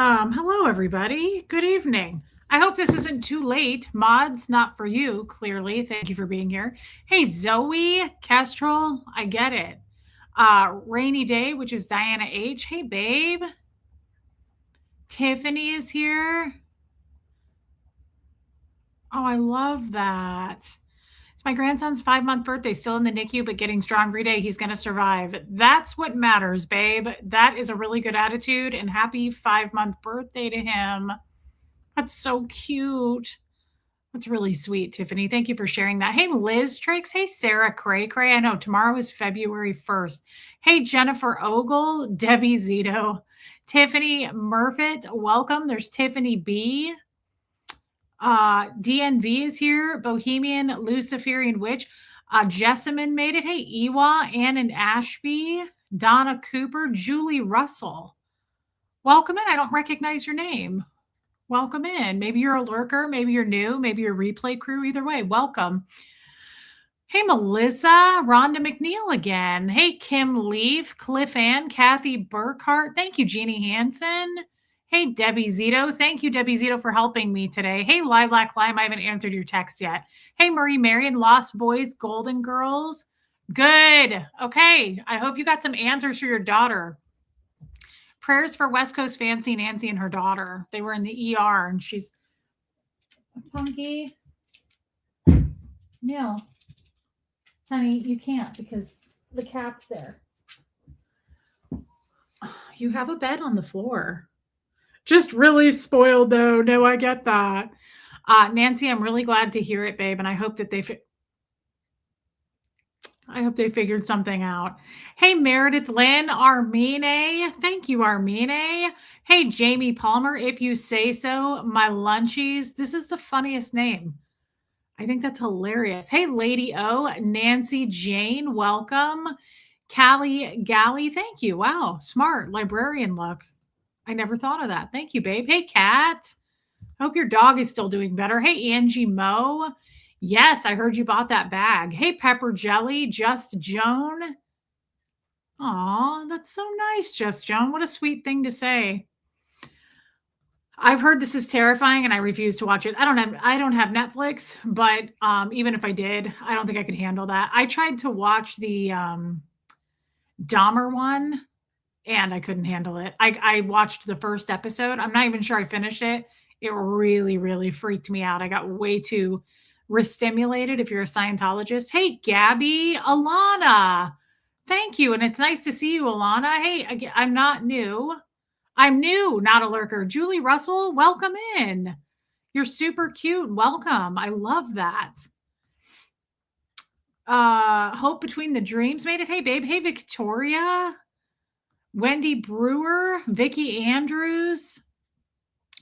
Hello everybody. Good evening. I hope this isn't too late. Mods, not for you, clearly. Thank you for being here. Hey, Zoe, Kestrel, I get it. Rainy Day, which is Diana H. Hey, babe. Tiffany is here. Oh, I love that. It's my grandson's 5-month birthday, still in the NICU, but getting strong every day. He's going to survive. That's what matters, babe. That is a really good attitude, and happy 5-month birthday to him. That's so cute. That's really sweet, Tiffany. Thank you for sharing that. Hey, Liz Tricks. Hey, Sarah Cray Cray. I know tomorrow is February 1st. Hey, Jennifer Ogle, Debbie Zito, Tiffany Murfitt. Welcome. There's Tiffany B. DNV is here. Bohemian Luciferian Witch. Jessamine made it. Hey, Ewa, Ann and Ashby, Donna Cooper, Julie Russell. Welcome in. I don't recognize your name. Welcome in. Maybe you're a lurker, maybe you're new, maybe you're replay crew. Either way, welcome. Hey, Melissa, Rhonda McNeil again. Hey, Kim Leaf, Cliff Ann, Kathy Burkhart. Thank you, Jeannie Hansen. Hey, Debbie Zito. Thank you, Debbie Zito, for helping me today. Hey, Lilac Lime. I haven't answered your text yet. Hey, Marie Marion, Lost Boys, Golden Girls. Good. Okay. I hope you got some answers for your daughter. Prayers for West Coast Fancy Nancy and her daughter. They were in the ER and she's Punky. No. Honey, you can't because the cat's there. You have a bed on the floor. Just really spoiled though. No, I get that. Nancy, I'm really glad to hear it, babe, and I hope that they figured something out. Hey, Meredith Lynn, Armine. Thank you, Armine. Hey, Jamie Palmer, if you say so, my lunchies. This is the funniest name. I think that's hilarious. Hey, Lady O, Nancy Jane, welcome. Callie Galley, thank you. Wow, smart librarian look. I never thought of that. Thank you, babe. Hey, Kat. Hope your dog is still doing better. Hey, Angie Moe. Yes, I heard you bought that bag. Hey, Pepper Jelly, Just Joan. Aw, that's so nice, Just Joan. What a sweet thing to say. I've heard this is terrifying and I refuse to watch it. I don't have Netflix, but even if I did, I don't think I could handle that. I tried to watch the Dahmer one and I couldn't handle it. I watched the first episode. I'm not even sure I finished it. It really, really freaked me out. I got way too stimulated if you're a Scientologist. Hey, Gabby, Alana. Thank you. And it's nice to see you, Alana. Hey, I'm not new. I'm new, not a lurker. Julie Russell, welcome in. You're super cute. Welcome. I love that. Hope Between the Dreams made it. Hey, babe. Hey, Victoria. Wendy Brewer. Vicky Andrews.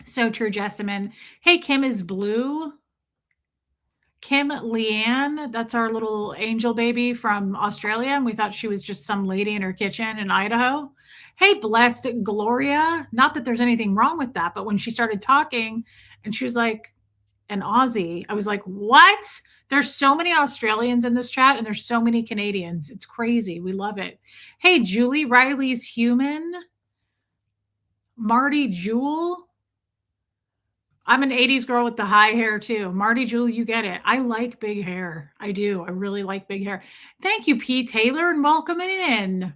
So true, Jessamine. Hey, Kim is Blue. Kim Leanne, that's our little angel baby from Australia. And we thought she was just some lady in her kitchen in Idaho. Hey, Blessed Gloria. Not that there's anything wrong with that, but when she started talking and she was like an Aussie, I was like, what? There's so many Australians in this chat and there's so many Canadians. It's crazy. We love it. Hey, Julie Riley's Human. Marty Jewell. I'm an 80s girl with the high hair too. Marty Jewell, you get it. I like big hair. I do. I really like big hair. Thank you, P. Taylor, and welcome in.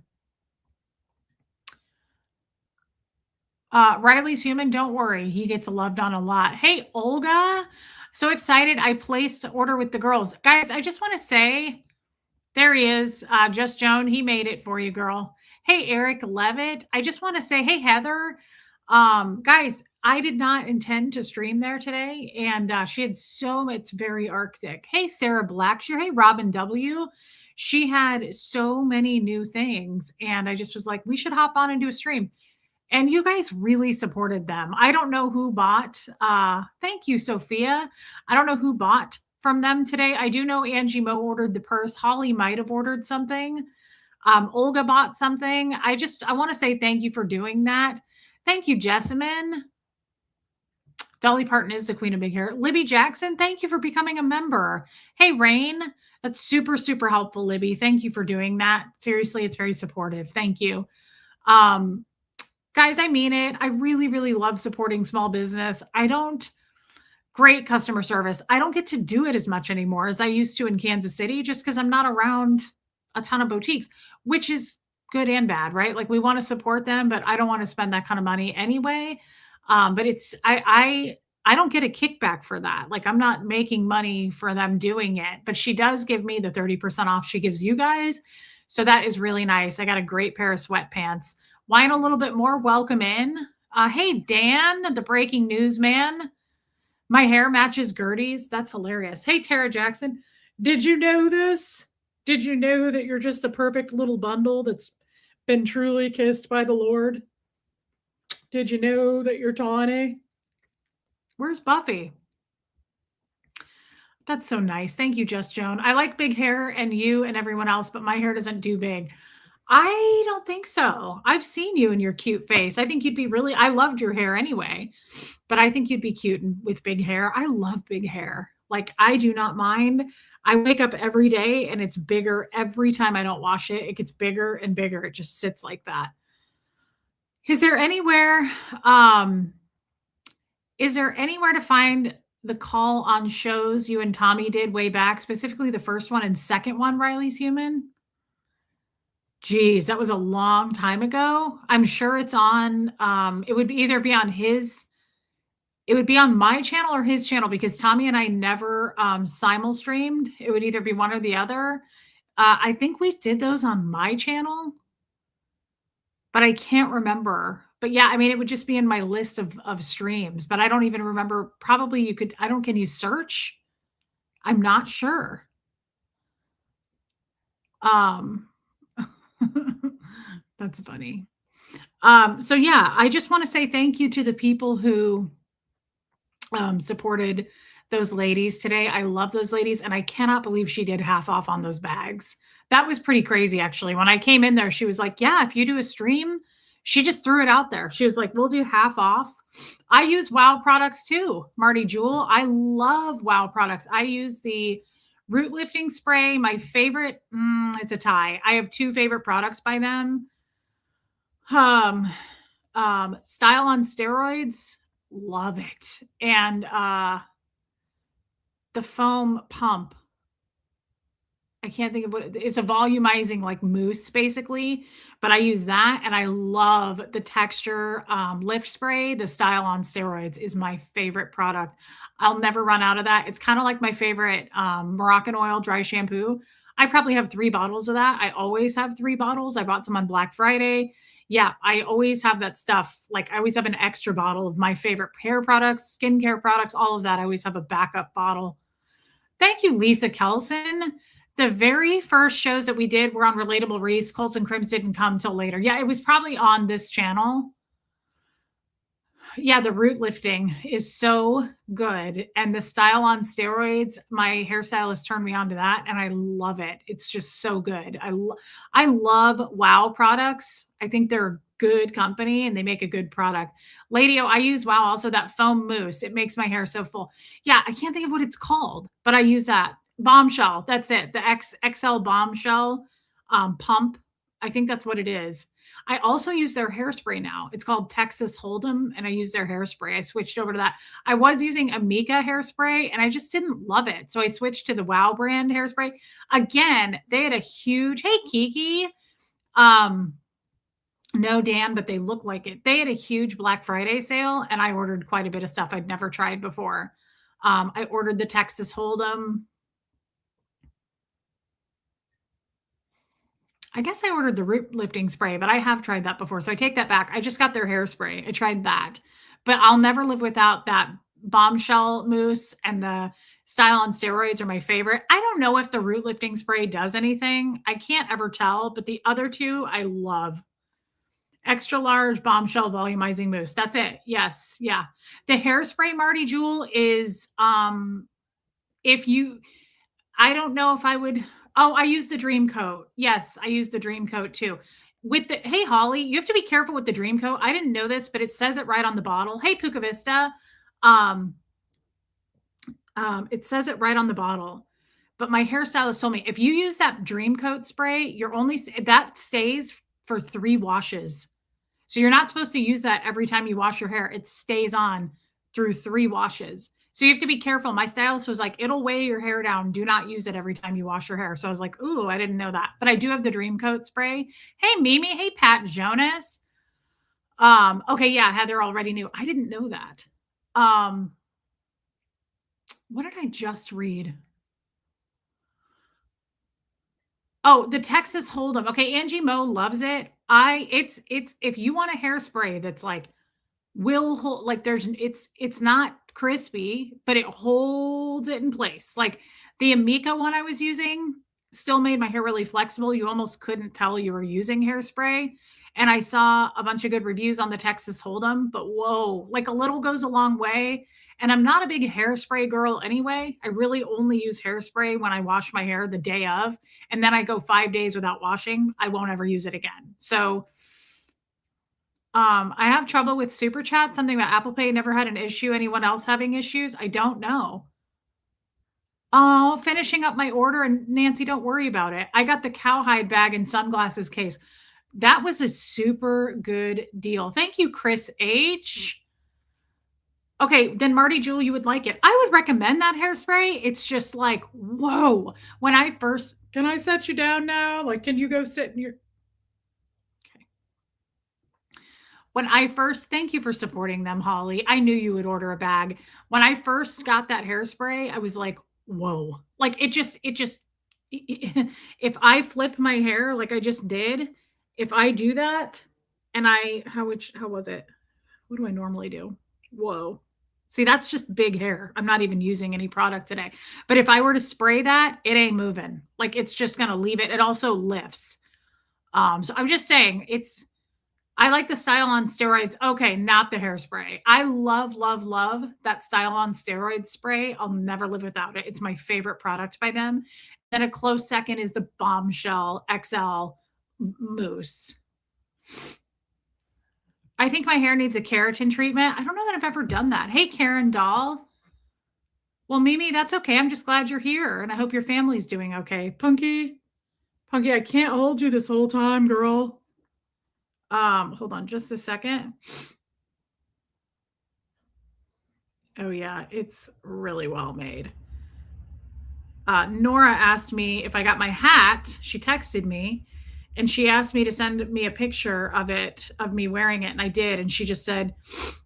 Riley's Human, don't worry. He gets loved on a lot. Hey, Olga. So excited. I placed order with the girls. Guys, I just want to say, there he is. Just Joan. He made it for you, girl. Hey, Eric Levitt. I just want to say, hey, Heather. Guys, I did not intend to stream there today, and she had so much very Arctic. Hey, Sarah Blackshear. Hey, Robin W. She had so many new things, and I just was like, we should hop on and do a stream. And you guys really supported them. I don't know who bought. Thank you, Sophia. I don't know who bought from them today. I do know Angie Moe ordered the purse. Holly might have ordered something. Olga bought something. I want to say thank you for doing that. Thank you, Jessamine. Dolly Parton is the queen of big hair. Libby Jackson, thank you for becoming a member. Hey, Rain, that's super, super helpful, Libby. Thank you for doing that. Seriously, it's very supportive. Thank you. Guys, I mean it. I really, really love supporting small business. I don't great customer service. I don't get to do it as much anymore as I used to in Kansas City just because I'm not around a ton of boutiques, which is good and bad, right? Like we want to support them, but I don't want to spend that kind of money anyway. But it's I don't get a kickback for that. Like I'm not making money for them doing it, but she does give me the 30% off she gives you guys. So that is really nice. I got a great pair of sweatpants. Whine a little bit more. Welcome in. Hey, Dan, the breaking news man. My hair matches Gertie's. That's hilarious. Hey, Tara Jackson, did you know this? Did you know that you're just a perfect little bundle that's been truly kissed by the Lord? Did you know that you're tawny? Where's Buffy? That's so nice. Thank you, Just Joan. I like big hair and you and everyone else, but my hair doesn't do big. I don't think so. I've seen you in your cute face. I think you'd be really, I loved your hair anyway, but I think you'd be cute with big hair. I love big hair. Like, I do not mind. I wake up every day and it's bigger every time I don't wash it. It gets bigger and bigger. It just sits like that. Is there anywhere, to find the call on shows you and Tommy did way back, specifically the first one and second one, Riley's Human? Geez, that was a long time ago. I'm sure it's on, it would either be on it would be on my channel or his channel because Tommy and I never simul streamed. It would either be one or the other. I think we did those on my channel, but I can't remember. But yeah, I mean, it would just be in my list of streams, but I don't even remember. Probably you could, can you search? I'm not sure. That's funny. So yeah, I just want to say thank you to the people who supported those ladies today. I love those ladies, and I cannot believe she did half off on those bags. That was pretty crazy, actually. When I came in there, she was like, yeah, if you do a stream, she just threw it out there. She was like, we'll do half off. I use WOW products too, Marty Jewel. I love WOW products. I use the root lifting spray. My favorite, it's a tie. I have two favorite products by them. Style on Steroids, love it. And the foam pump, I can't think of what it's a volumizing like mousse basically, but I use that and I love the texture lift spray. The Style on Steroids is my favorite product. I'll never run out of that. It's kind of like my favorite Moroccan oil dry shampoo. I probably have 3 bottles of that. I always have 3 bottles. I bought some on Black Friday. Yeah, I always have that stuff. Like I always have an extra bottle of my favorite hair products, skincare products, all of that. I always have a backup bottle. Thank you, Lisa Kelson. The very first shows that we did were on Relatable Reese. Colson Crims didn't come till later. Yeah, it was probably on this channel. Yeah, the root lifting is so good. And the Style on Steroids, my hairstylist turned me on to that and I love it. It's just so good. I love WOW products. I think they're a good company and they make a good product. Lady O, I use WOW also, that foam mousse. It makes my hair so full. Yeah, I can't think of what it's called, but I use that. Bombshell, that's it. The XL Bombshell pump. I think that's what it is. I also use their hairspray now. It's called Texas Hold'em, and I use their hairspray. I switched over to that. I was using Amika hairspray, and I just didn't love it. So I switched to the WOW brand hairspray. Again, they had a huge, hey, Kiki. No, Dan, but they look like it. They had a huge Black Friday sale, and I ordered quite a bit of stuff I'd never tried before. I ordered the Texas Hold'em. I guess I ordered the root lifting spray, but I have tried that before. So I take that back. I just got their hairspray. I tried that, but I'll never live without that Bombshell mousse, and the Style on Steroids are my favorite. I don't know if the root lifting spray does anything. I can't ever tell, but the other two I love. Extra large Bombshell volumizing mousse. That's it. Yes. Yeah. The hairspray, Marty Jewel, is I don't know if I would. Oh, I use the Dream Coat. Yes, I use the Dream Coat too. Hey, Holly, you have to be careful with the Dream Coat. I didn't know this, but it says it right on the bottle. Hey, Puka Vista. It says it right on the bottle. But my hairstylist told me if you use that Dream Coat spray, that stays for 3 washes. So you're not supposed to use that every time you wash your hair. It stays on through 3 washes. So you have to be careful. My stylist was like, it'll weigh your hair down. Do not use it every time you wash your hair. So I was like, ooh, I didn't know that. But I do have the Dream Coat spray. Hey, Mimi. Hey, Pat Jonas. Okay, yeah, Heather already knew. I didn't know that. What did I just read? Oh, the Texas Hold'em. Okay, Angie Mo loves it. It's if you want a hairspray that's like will hold, like it's not crispy, but it holds it in place. Like the Amika one I was using still made my hair really flexible. You almost couldn't tell you were using hairspray. And I saw a bunch of good reviews on the Texas Hold'em, but whoa, like a little goes a long way. And I'm not a big hairspray girl anyway. I really only use hairspray when I wash my hair the day of, and then I go 5 days without washing. I won't ever use it again. So I have trouble with Super Chat. Something about Apple Pay. Never had an issue. Anyone else having issues? I don't know. Oh, finishing up my order. And Nancy, don't worry about it. I got the cowhide bag and sunglasses case. That was a super good deal. Thank you, Chris H. Okay, then Marty Jewel, you would like it. I would recommend that hairspray. It's just like, whoa. When I first, can I set you down now? Like, can you go sit in your, okay. When I first, thank you for supporting them, Holly. I knew you would order a bag. When I first got that hairspray, I was like, whoa. Like if I flip my hair like I just did, if I do that and how was it? What do I normally do? Whoa. See, that's just big hair. I'm not even using any product today. But if I were to spray that, it ain't moving. Like it's just going to leave it. It also lifts. So I'm just saying I like the Style on Steroids. Okay, not the hairspray. I love, love, love that Style on Steroids spray. I'll never live without it. It's my favorite product by them. Then a close second is the Bombshell XL Mousse. I think my hair needs a keratin treatment. I don't know that I've ever done that. Hey, Karen Doll. Well, Mimi, that's okay. I'm just glad you're here, and I hope your family's doing okay. Punky, I can't hold you this whole time, girl. Hold on just a second. Oh, yeah, it's really well made. Nora asked me if I got my hat. She texted me. And she asked me to send me a picture of me wearing it. And I did. And she just said,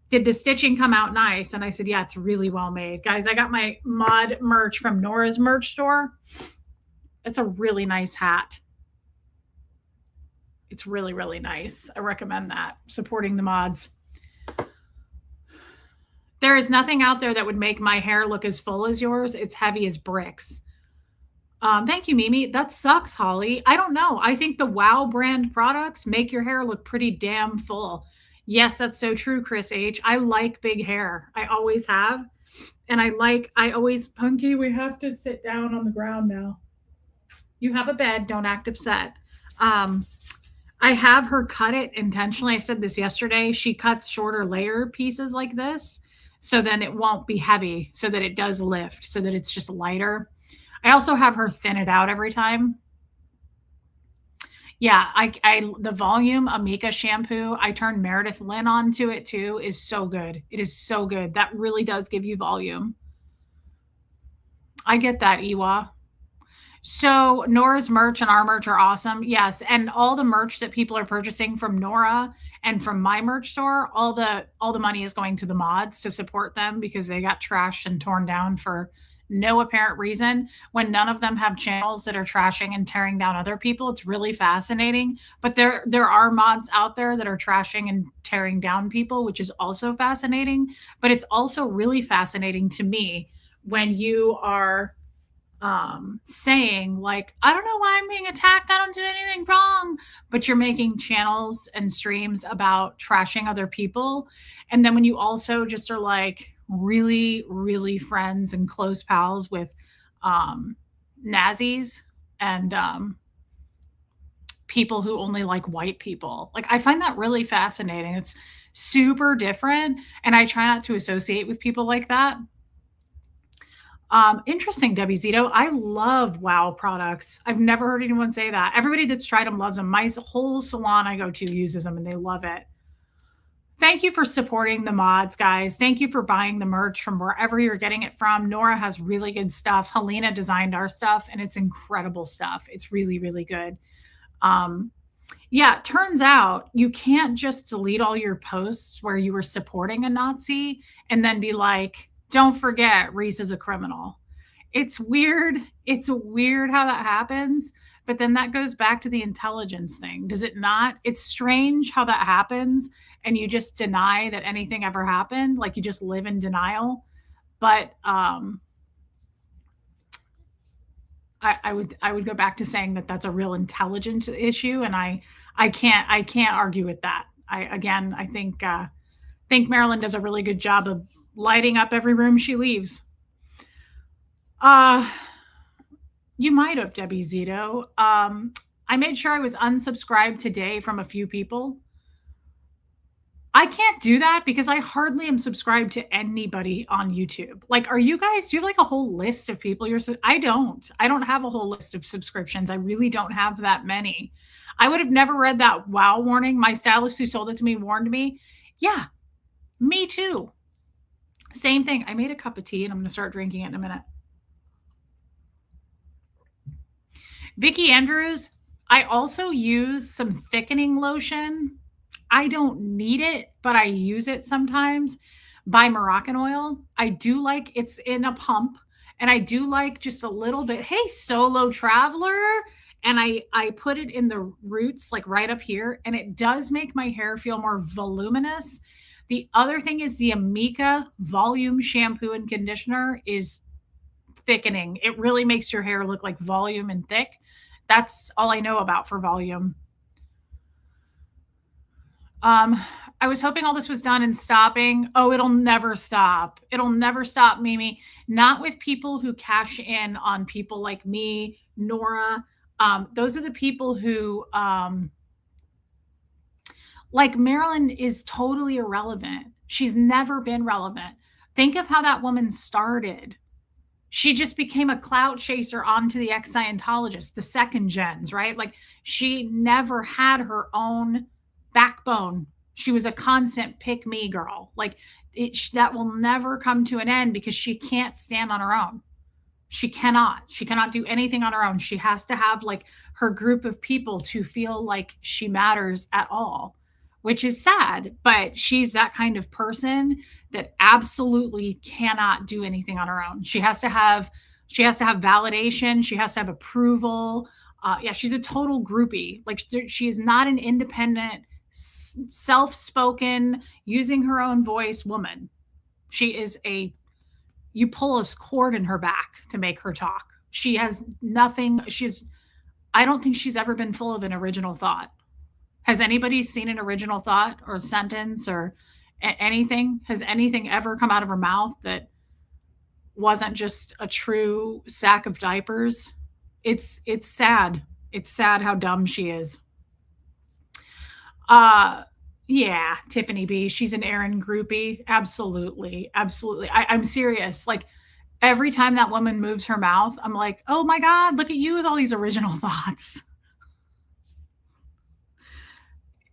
did the stitching come out nice? And I said, yeah, it's really well made. Guys, I got my mod merch from Nora's merch store. It's a really nice hat. It's really, really nice. I recommend that. Supporting the mods. There is nothing out there that would make my hair look as full as yours. It's heavy as bricks. Thank you, Mimi. That sucks, Holly. I don't know. I think the Wow brand products make your hair look pretty damn full. Yes, that's so true, Chris H. I like big hair. I always have. And Punky, we have to sit down on the ground now. You have a bed. Don't act upset. I have her cut it intentionally. I said this yesterday. She cuts shorter layer pieces like this so then it won't be heavy, so that it does lift, so that it's just lighter. I also have her thin it out every time. Yeah, the Volume Amika shampoo, I turned Meredith Lynn onto it too, is so good. It is so good. That really does give you volume. I get that, Iwa. So Nora's merch and our merch are awesome. Yes, and all the merch that people are purchasing from Nora and from my merch store, all the money is going to the mods to support them because they got trashed and torn down for no apparent reason, when none of them have channels that are trashing and tearing down other people. It's really fascinating. But there are mods out there that are trashing and tearing down people, which is also fascinating. But it's also really fascinating to me when you are saying like, I don't know why I'm being attacked. I don't do anything wrong. But you're making channels and streams about trashing other people. And then when you also just are like, really, really friends and close pals with Nazis and people who only like white people. Like, I find that really fascinating. It's super different, and I try not to associate with people like that. Interesting, Debbie Zito. I love Wow products. I've never heard anyone say that. Everybody that's tried them loves them. My whole salon I go to uses them, and they love it. Thank you for supporting the mods, guys. Thank you for buying the merch from wherever you're getting it from. Nora has really good stuff. Helena designed our stuff, and it's incredible stuff. It's really, really good. Um, yeah, it turns out you can't just delete all your posts where you were supporting a Nazi and then be like, don't forget, Reese is a criminal. It's weird. It's weird how that happens. But then that goes back to the intelligence thing, does it not? It's strange how that happens and you just deny that anything ever happened. Like you just live in denial. But I would go back to saying that that's a real intelligence issue, and I can't argue with that. I think Marilyn does a really good job of lighting up every room she leaves. Uh, you might have, Debbie Zito. I made sure I was unsubscribed today from a few people. I can't do that because I hardly am subscribed to anybody on YouTube. Like, are you guys, do you have like a whole list of people I don't. I don't have a whole list of subscriptions. I really don't have that many. I would have never read that wow warning. My stylist who sold it to me warned me. Yeah, me too. Same thing. I made a cup of tea and I'm going to start drinking it in a minute. Vicki Andrews, I also use some thickening lotion. I don't need it, but I use it sometimes by Moroccanoil. I do like it's in a pump and I do like just a little bit. Hey, solo traveler. And I put it in the roots, like right up here, and it does make my hair feel more voluminous. The other thing is the Amika Volume Shampoo and Conditioner is thickening. It really makes your hair look like volume and thick. That's all I know about for volume. Um, I was hoping all this was done and stopping. Oh, it'll never stop. It'll never stop, Mimi. Not with people who cash in on people like me, Nora. Those are the people who, like Marilyn is totally irrelevant. She's never been relevant. Think of how that woman started. She just became a clout chaser onto the ex Scientologists, the second gens, right? Like she never had her own backbone. She was a constant pick me girl. Like that will never come to an end because she can't stand on her own. She cannot. She cannot do anything on her own. She has to have like her group of people to feel like she matters at all, which is sad, but she's that kind of person that absolutely cannot do anything on her own. She has to have validation, she has to have approval. Yeah, she's a total groupie. Like she is not an independent, self-spoken, using her own voice woman. She is a you pull a cord in her back to make her talk. She has nothing. I don't think she's ever been full of an original thought. Has anybody seen an original thought or sentence or anything? Has anything ever come out of her mouth that wasn't just a true sack of diapers? It's sad. It's sad how dumb she is. Uh yeah, Tiffany B. She's an Aaron groupie. Absolutely. Absolutely. I'm serious. Like every time that woman moves her mouth, I'm like, oh my God, look at you with all these original thoughts.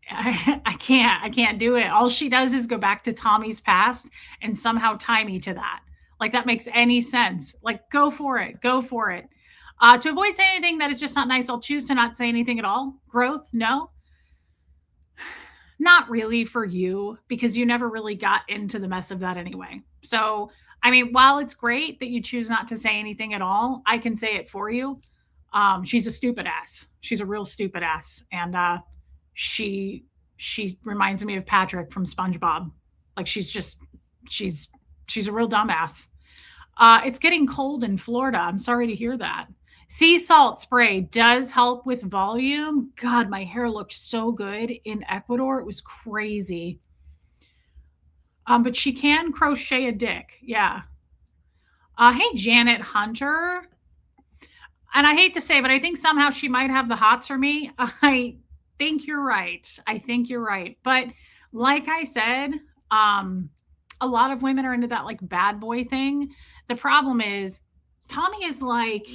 I can't do it. All she does is go back to Tommy's past and somehow tie me to that. Like that makes any sense. Like go for it. Go for it. To avoid saying anything that is just not nice, I'll choose to not say anything at all. Growth, no. Not really for you because you never really got into the mess of that anyway. So, I mean, while it's great that you choose not to say anything at all, I can say it for you. She's a stupid ass. She's a real stupid ass, and she she reminds me of Patrick from SpongeBob. Like she's she's a real dumbass. It's getting cold in Florida. I'm sorry to hear that. Sea salt spray does help with volume. God, my hair looked so good in Ecuador. It was crazy. But she can crochet a dick. Yeah. Hey, Janet Hunter. And I hate to say, but I think somehow she might have the hots for me. I think you're right. I think you're right. But like I said, a lot of women are into that like bad boy thing. The problem is, Tommy is like,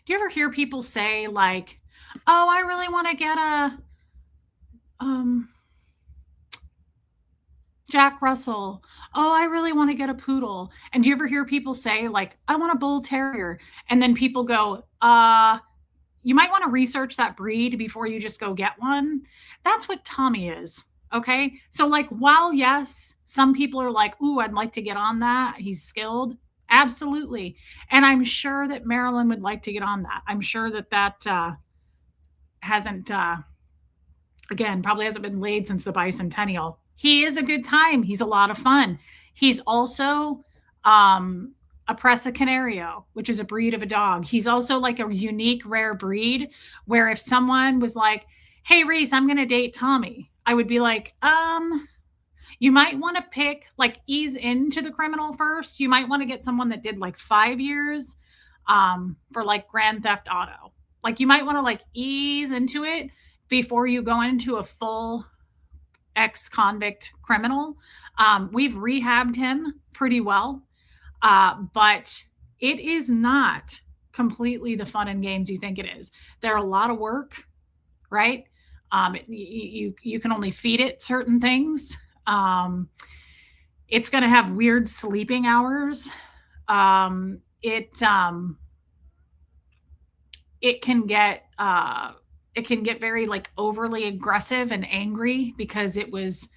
do you ever hear people say, like, oh, I really want to get Um, Jack Russell. Oh, I really want to get a poodle. And do you ever hear people say, like, I want a bull terrier? And then people go, you might want to research that breed before you just go get one. That's what Tommy is. Okay. So, like, while yes, some people are like, ooh, I'd like to get on that. He's skilled. Absolutely. And I'm sure that Marilyn would like to get on that. I'm sure that hasn't, again, probably hasn't been laid since the bicentennial. He is a good time. He's a lot of fun. He's also a Presa Canario, which is a breed of a dog. He's also like a unique, rare breed where if someone was like, hey, Reese, I'm going to date Tommy, I would be like, you might want to pick, like, ease into the criminal first. You might want to get someone that did like 5 years for like Grand Theft Auto. Like, you might want to like ease into it before you go into a full ex-convict criminal. We've rehabbed him pretty well, but it is not completely the fun and games you think it is. They're a lot of work, right? You can only feed it certain things. It's going to have weird sleeping hours. It can get very like overly aggressive and angry because it was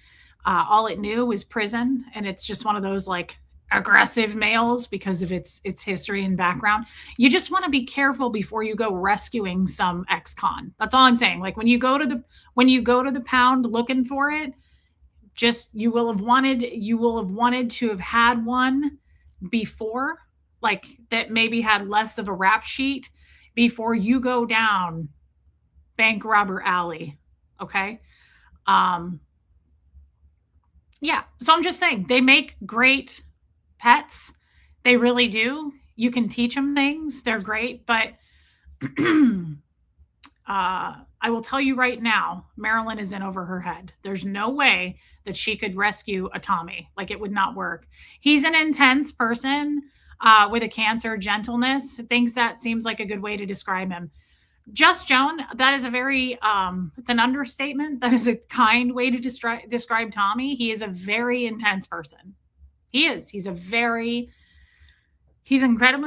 all it knew was prison, and it's just one of those like aggressive males because of its history and background. You just want to be careful before you go rescuing some ex-con. That's all I'm saying. Like, when you go to the pound looking for it, just you will have wanted to have had one before, like, that maybe had less of a rap sheet before you go down bank robber alley. Okay. Yeah, so I'm just saying, they make great pets. They really do. You can teach them things. They're great, but I will tell you right now, Marilyn is in over her head. There's no way that she could rescue a Tommy. Like, it would not work. He's an intense person with a cancer gentleness. Thinks that seems like a good way to describe him. Just Joan, that is a very it's an understatement. That is a kind way to describe Tommy. He is a very intense person. He is. He's incredibly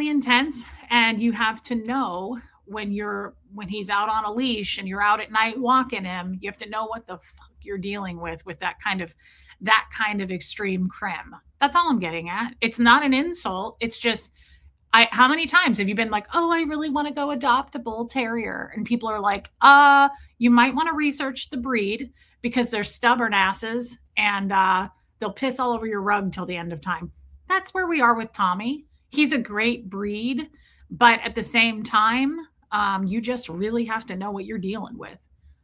intense, and you have to know when he's out on a leash and you're out at night walking him, you have to know what the fuck you're dealing with that kind of extreme crim. That's all I'm getting at. It's not an insult. It's just, how many times have you been like, oh, I really want to go adopt a bull terrier? And people are like, you might want to research the breed because they're stubborn asses and they'll piss all over your rug till the end of time. That's where we are with Tommy. He's a great breed, but at the same time, you just really have to know what you're dealing with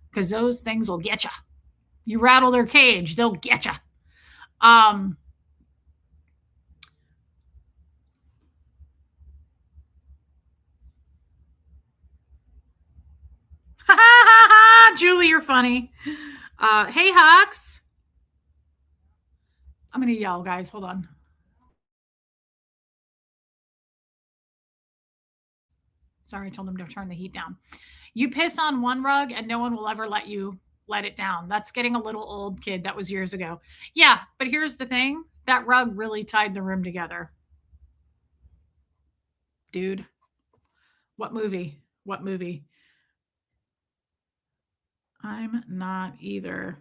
because those things will get you. You rattle their cage, they'll get you. Julie, you're funny. Hey, Hux. I'm going to yell, guys. Hold on. Sorry, I told them to turn the heat down. You piss on one rug and no one will ever let you let it down. That's getting a little old, kid. That was years ago. Yeah, but here's the thing. That rug really tied the room together. Dude. What movie? What movie? I'm not either.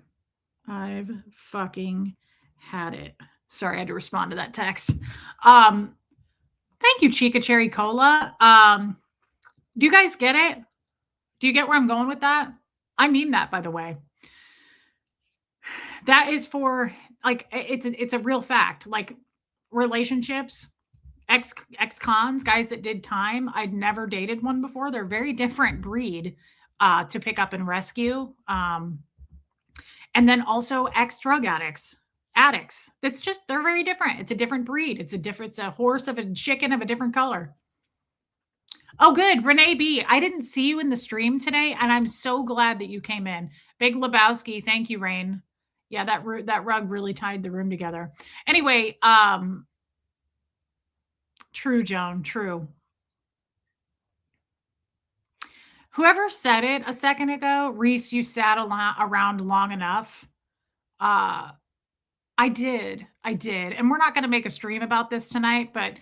I've fucking had it. Sorry, I had to respond to that text. Thank you, Chica Cherry Cola. Do you guys get it? Do you get where I'm going with that? I mean that, by the way. That is for, like, it's a real fact. Like, relationships, ex-cons, guys that did time. I'd never dated one before. They're a very different breed to pick up and rescue. And then also ex-drug addicts. It's just, they're very different. It's a different breed. It's a horse of a chicken of a different color. Oh, good. Renee B. I didn't see you in the stream today, and I'm so glad that you came in. Big Lebowski. Thank you, Rain. Yeah, that rug really tied the room together. Anyway, true, Joan. True. Whoever said it a second ago, Reese, you sat around long enough. Uh, I did. I did. And we're not going to make a stream about this tonight, but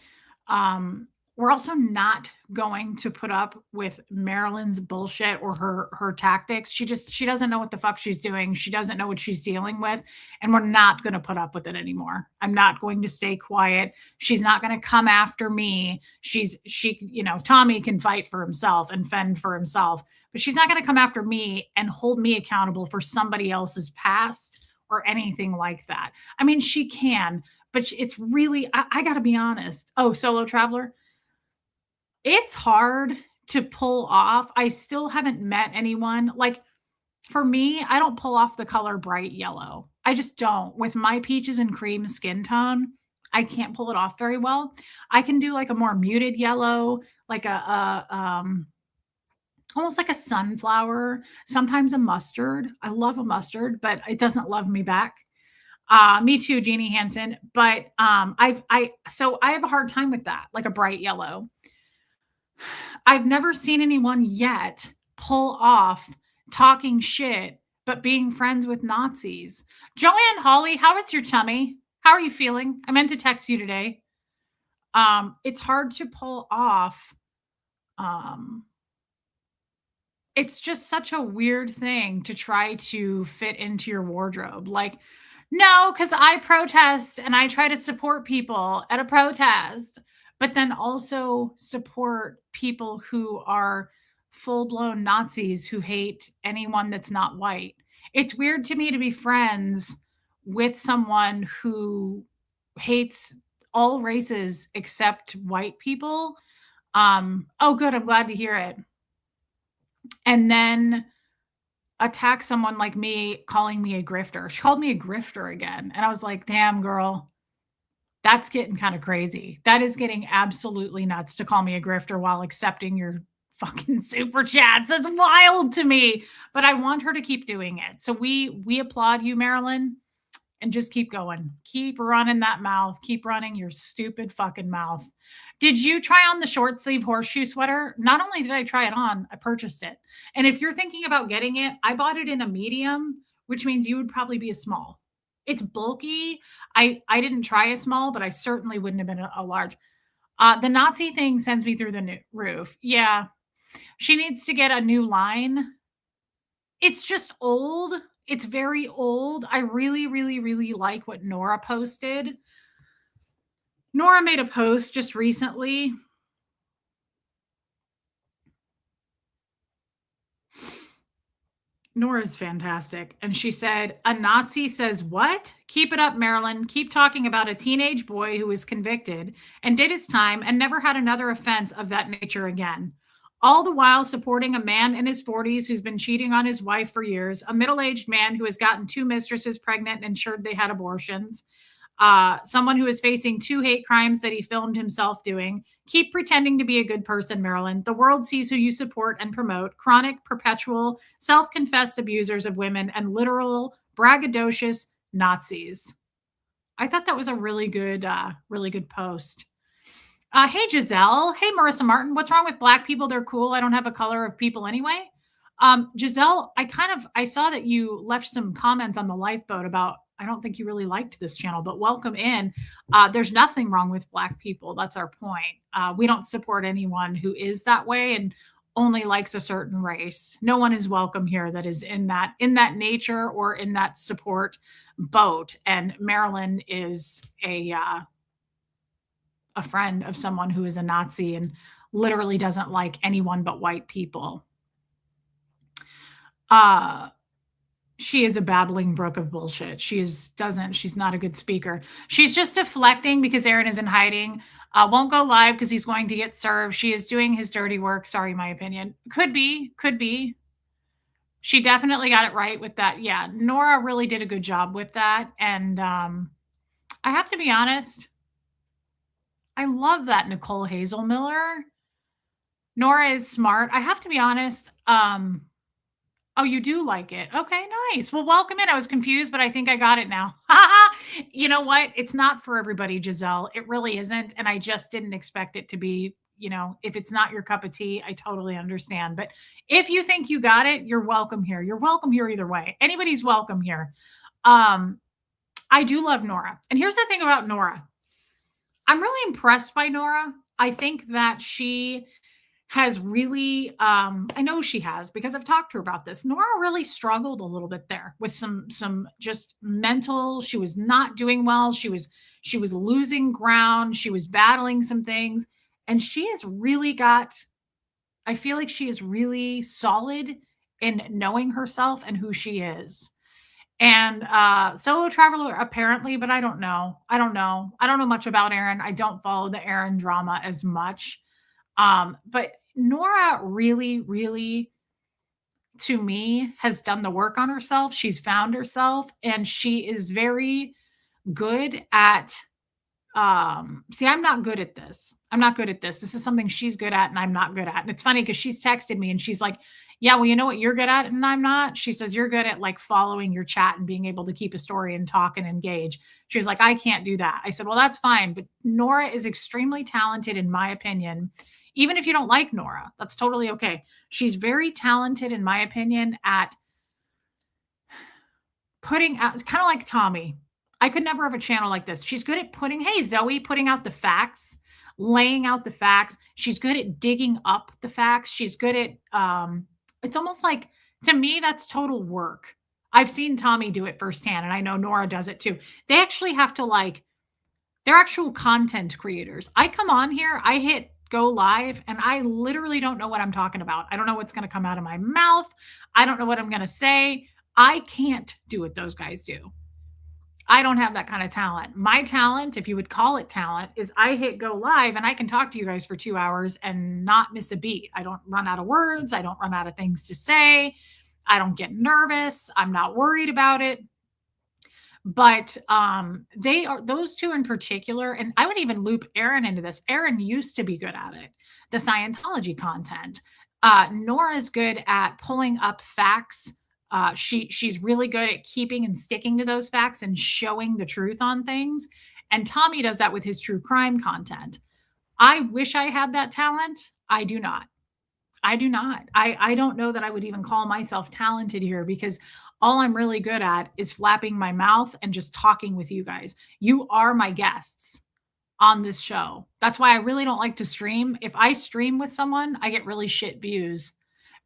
um we're also not going to put up with Marilyn's bullshit or her tactics. She doesn't know what the fuck she's doing. She doesn't know what she's dealing with, and we're not going to put up with it anymore. I'm not going to stay quiet. She's not going to come after me. Tommy can fight for himself and fend for himself, but she's not going to come after me and hold me accountable for somebody else's past or anything like that. I mean, she can, but it's really, I got to be honest. Oh, solo traveler. It's hard to pull off. I still haven't met anyone. Like for me, I don't pull off the color bright yellow. I just don't. With my peaches and cream skin tone, I can't pull it off very well. I can do like a more muted yellow, like almost like a sunflower, sometimes a mustard. I love a mustard, but it doesn't love me back. Me too, Jeannie Hansen. But so I have a hard time with that, like a bright yellow. I've never seen anyone yet pull off talking shit, but being friends with Nazis. Joanne Hawley, how is your tummy? How are you feeling? I meant to text you today. It's hard to pull off. It's just such a weird thing to try to fit into your wardrobe. Like, no, because I protest and I try to support people at a protest, but then also support people who are full blown Nazis who hate anyone that's not white. It's weird to me to be friends with someone who hates all races except white people. Oh, good. I'm glad to hear it. And then attack someone like me, calling me a grifter. She called me a grifter again. And I was like, damn, girl, that's getting kind of crazy. That is getting absolutely nuts to call me a grifter while accepting your fucking super chats. That's wild to me. But I want her to keep doing it. So we applaud you, Marilyn, and just keep going. Keep running that mouth. Keep running your stupid fucking mouth. Did you try on the short sleeve horseshoe sweater? Not only did I try it on, I purchased it. And if you're thinking about getting it, I bought it in a medium, which means you would probably be a small. It's bulky. I didn't try a small, but I certainly wouldn't have been a large. The Nazi thing sends me through the roof. Yeah. She needs to get a new line. It's just old. It's very old. I really, really, really like what Nora posted. Nora made a post just recently. Nora's fantastic. And she said, a Nazi says, what? Keep it up, Marilyn. Keep talking about a teenage boy who was convicted and did his time and never had another offense of that nature again. All the while supporting a man in his 40s who's been cheating on his wife for years, a middle-aged man who has gotten 2 mistresses pregnant and ensured they had abortions, someone who is facing 2 hate crimes that he filmed himself doing. Keep pretending to be a good person, Marilyn. The world sees who you support and promote: chronic, perpetual, self-confessed abusers of women and literal, braggadocious Nazis. I thought that was a really good post. Hey, Giselle. Hey, Marissa Martin. What's wrong with black people? They're cool. I don't have a color of people anyway. Giselle, I saw that you left some comments on the lifeboat about, I don't think you really liked this channel, but welcome in. There's nothing wrong with black people. That's our point. We don't support anyone who is that way and only likes a certain race. No one is welcome here that is in that nature or in that support boat. And Marilyn is a friend of someone who is a Nazi and literally doesn't like anyone but white people. She is a babbling brook of bullshit. She's not a good speaker. She's just deflecting because Aaron is in hiding. Won't go live because he's going to get served. She is doing his dirty work. Sorry, my opinion. Could be. She definitely got it right with that. Yeah, Nora really did a good job with that. And I have to be honest, I love that Nicole Hazel Miller. Nora is smart. I have to be honest. Oh, you do like it. Okay, nice. Well, welcome in. I was confused, but I think I got it now. You know what? It's not for everybody, Giselle. It really isn't. And I just didn't expect it to be, if it's not your cup of tea, I totally understand. But if you think you got it, you're welcome here. You're welcome here either way. Anybody's welcome here. I do love Nora. And here's the thing about Nora. I'm really impressed by Nora. I think that she has really I know she has because I've talked to her about this. Nora really struggled a little bit there with some just mental, she was not doing well. She was losing ground. She was battling some things, and she has really got, I feel like she is really solid in knowing herself and who she is. And Solo Traveler apparently, but I don't know. I don't know. I don't know much about Aaron. I don't follow the Aaron drama as much. But Nora really, really, to me, has done the work on herself. She's found herself, and she is very good at see, I'm not good at this. I'm not good at this. This is something she's good at and I'm not good at. And it's funny because she's texted me and she's like, yeah, well, you know what you're good at and I'm not? She says, you're good at like following your chat and being able to keep a story and talk and engage. She was like, I can't do that. I said, well, that's fine. But Nora is extremely talented, in my opinion. Even if you don't like Nora, that's totally okay. She's very talented, in my opinion, at putting out, kind of like Tommy. I could never have a channel like this. She's good at hey, Zoe, putting out the facts, laying out the facts. She's good at digging up the facts. She's good at, it's almost like, to me, that's total work. I've seen Tommy do it firsthand, and I know Nora does it too. They actually have to they're actual content creators. I come on here, I hit go live, and I literally don't know what I'm talking about. I don't know what's going to come out of my mouth. I don't know what I'm going to say. I can't do what those guys do. I don't have that kind of talent. My talent, if you would call it talent, is I hit go live and I can talk to you guys for 2 hours and not miss a beat. I don't run out of words. I don't run out of things to say. I don't get nervous. I'm not worried about it. But they are, those two in particular, and I would even loop Aaron into this. Aaron used to be good at it, the Scientology content. Nora's good at pulling up facts. She's really good at keeping and sticking to those facts and showing the truth on things. And Tommy does that with his true crime content. I wish I had that talent. I do not. I do not. I don't know that I would even call myself talented here, because all I'm really good at is flapping my mouth and just talking with you guys. You are my guests on this show. That's why I really don't like to stream. If I stream with someone, I get really shit views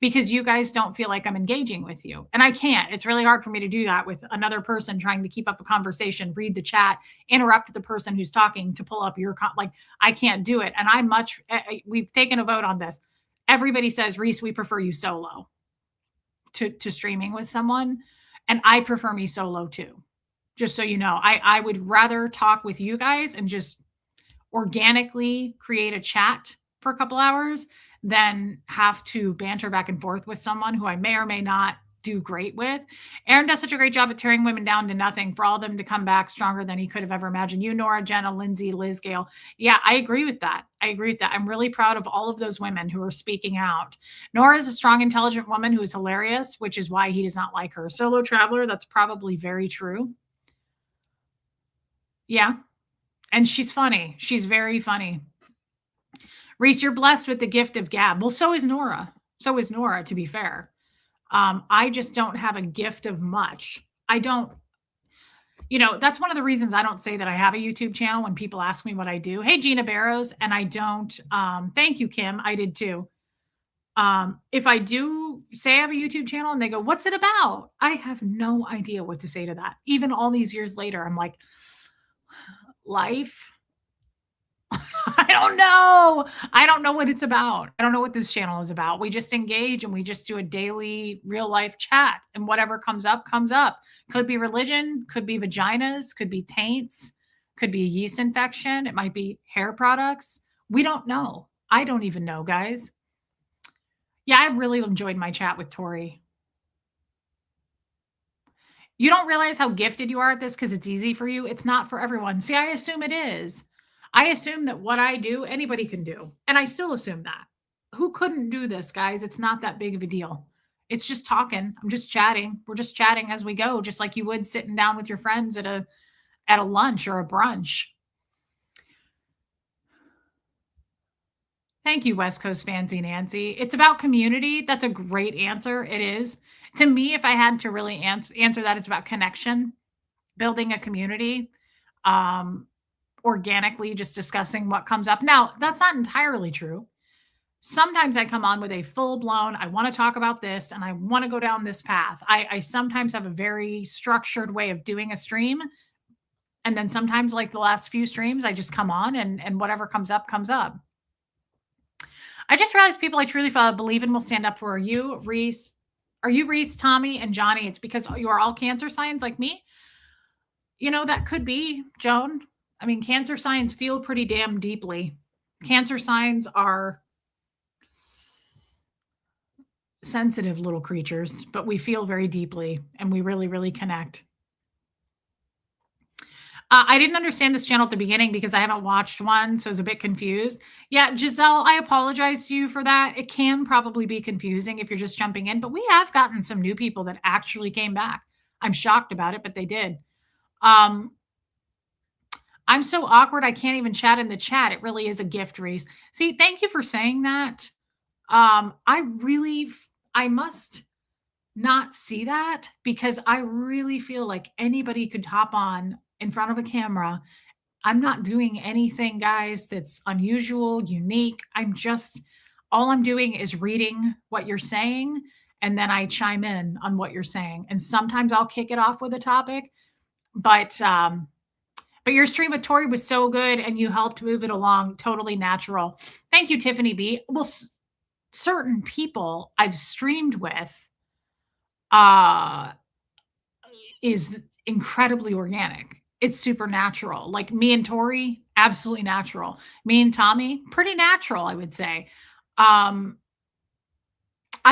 because you guys don't feel like I'm engaging with you. And I can't. It's really hard for me to do that with another person trying to keep up a conversation, read the chat, interrupt the person who's talking to pull up your I can't do it. And we've taken a vote on this. Everybody says, Reese, we prefer you solo to streaming with someone. And I prefer me solo too. Just so you know, I would rather talk with you guys and just organically create a chat for a couple hours than have to banter back and forth with someone who I may or may not do great with. Aaron does such a great job at tearing women down to nothing for all of them to come back stronger than he could have ever imagined. You, Nora, Jenna, Lindsay, Liz, Gail. Yeah, I agree with that. I'm really proud of all of those women who are speaking out. Nora is a strong, intelligent woman who is hilarious, which is why he does not like her. Solo Traveler, that's probably very true. Yeah. And she's funny. She's very funny. Reese, you're blessed with the gift of gab. Well, so is Nora. So is Nora, to be fair. I just don't have a gift of much. I don't, that's one of the reasons I don't say that I have a YouTube channel when people ask me what I do. Hey, Gina Barrows. And I don't, thank you, Kim. I did too. If I do say I have a YouTube channel and they go, what's it about? I have no idea what to say to that. Even all these years later, I'm like, life. I don't know. I don't know what it's about. I don't know what this channel is about. We just engage and we just do a daily real life chat, and whatever comes up, comes up. Could be religion, could be vaginas, could be taints, could be a yeast infection. It might be hair products. We don't know. I don't even know, guys. Yeah, I really enjoyed my chat with Tori. You don't realize how gifted you are at this because it's easy for you. It's not for everyone. See, I assume it is. I assume that what I do, anybody can do. And I still assume that. Who couldn't do this, guys? It's not that big of a deal. It's just talking. I'm just chatting. We're just chatting as we go, just like you would sitting down with your friends at a lunch or a brunch. Thank you, West Coast Fancy Nancy. It's about community. That's a great answer. It is. To me, if I had to really answer that, it's about connection, building a community, um, organically just discussing what comes up. Now, that's not entirely true. Sometimes I come on with a full blown, I want to talk about this and I want to go down this path. I sometimes have a very structured way of doing a stream. And then sometimes, like the last few streams, I just come on and whatever comes up, comes up. I just realized people I truly believe in will stand up for you, Reese. Are you Reese, Tommy, and Johnny? It's because you are all cancer signs like me. You know, that could be, Joan. I mean, cancer signs feel pretty damn deeply. Cancer signs are sensitive little creatures, but we feel very deeply and we really, really connect. I didn't understand this channel at the beginning because I haven't watched one, so I was a bit confused. Yeah, Giselle, I apologize to you for that. It can probably be confusing if you're just jumping in, but we have gotten some new people that actually came back. I'm shocked about it, but they did. I'm so awkward, I can't even chat in the chat. It really is a gift, Reese. See, thank you for saying that. I must not see that because I really feel like anybody could hop on in front of a camera. I'm not doing anything, guys, that's unusual, unique. All I'm doing is reading what you're saying, and then I chime in on what you're saying. And sometimes I'll kick it off with a topic, but your stream with Tori was so good and you helped move it along. Totally natural. Thank you, Tiffany B. Well, certain people I've streamed with is incredibly organic. It's super natural. Like me and Tori, absolutely natural. Me and Tommy, pretty natural, I would say. I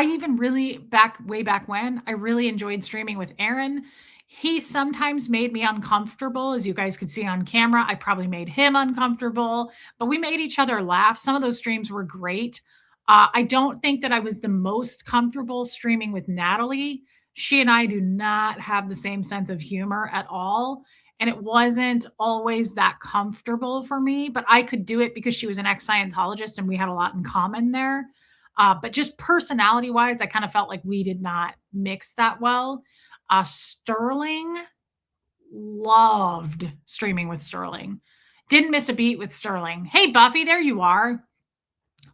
even really way back when, I really enjoyed streaming with Aaron. He sometimes made me uncomfortable, as you guys could see on camera. I probably made him uncomfortable, but we made each other laugh. Some of those streams were great. I don't think that I was the most comfortable streaming with Natalie. She and I do not have the same sense of humor at all. And it wasn't always that comfortable for me, but I could do it because she was an ex-Scientologist and we had a lot in common there. But just personality wise, I kind of felt like we did not mix that well. Sterling, loved streaming with Sterling. Didn't miss a beat with Sterling. Hey, Buffy, there you are.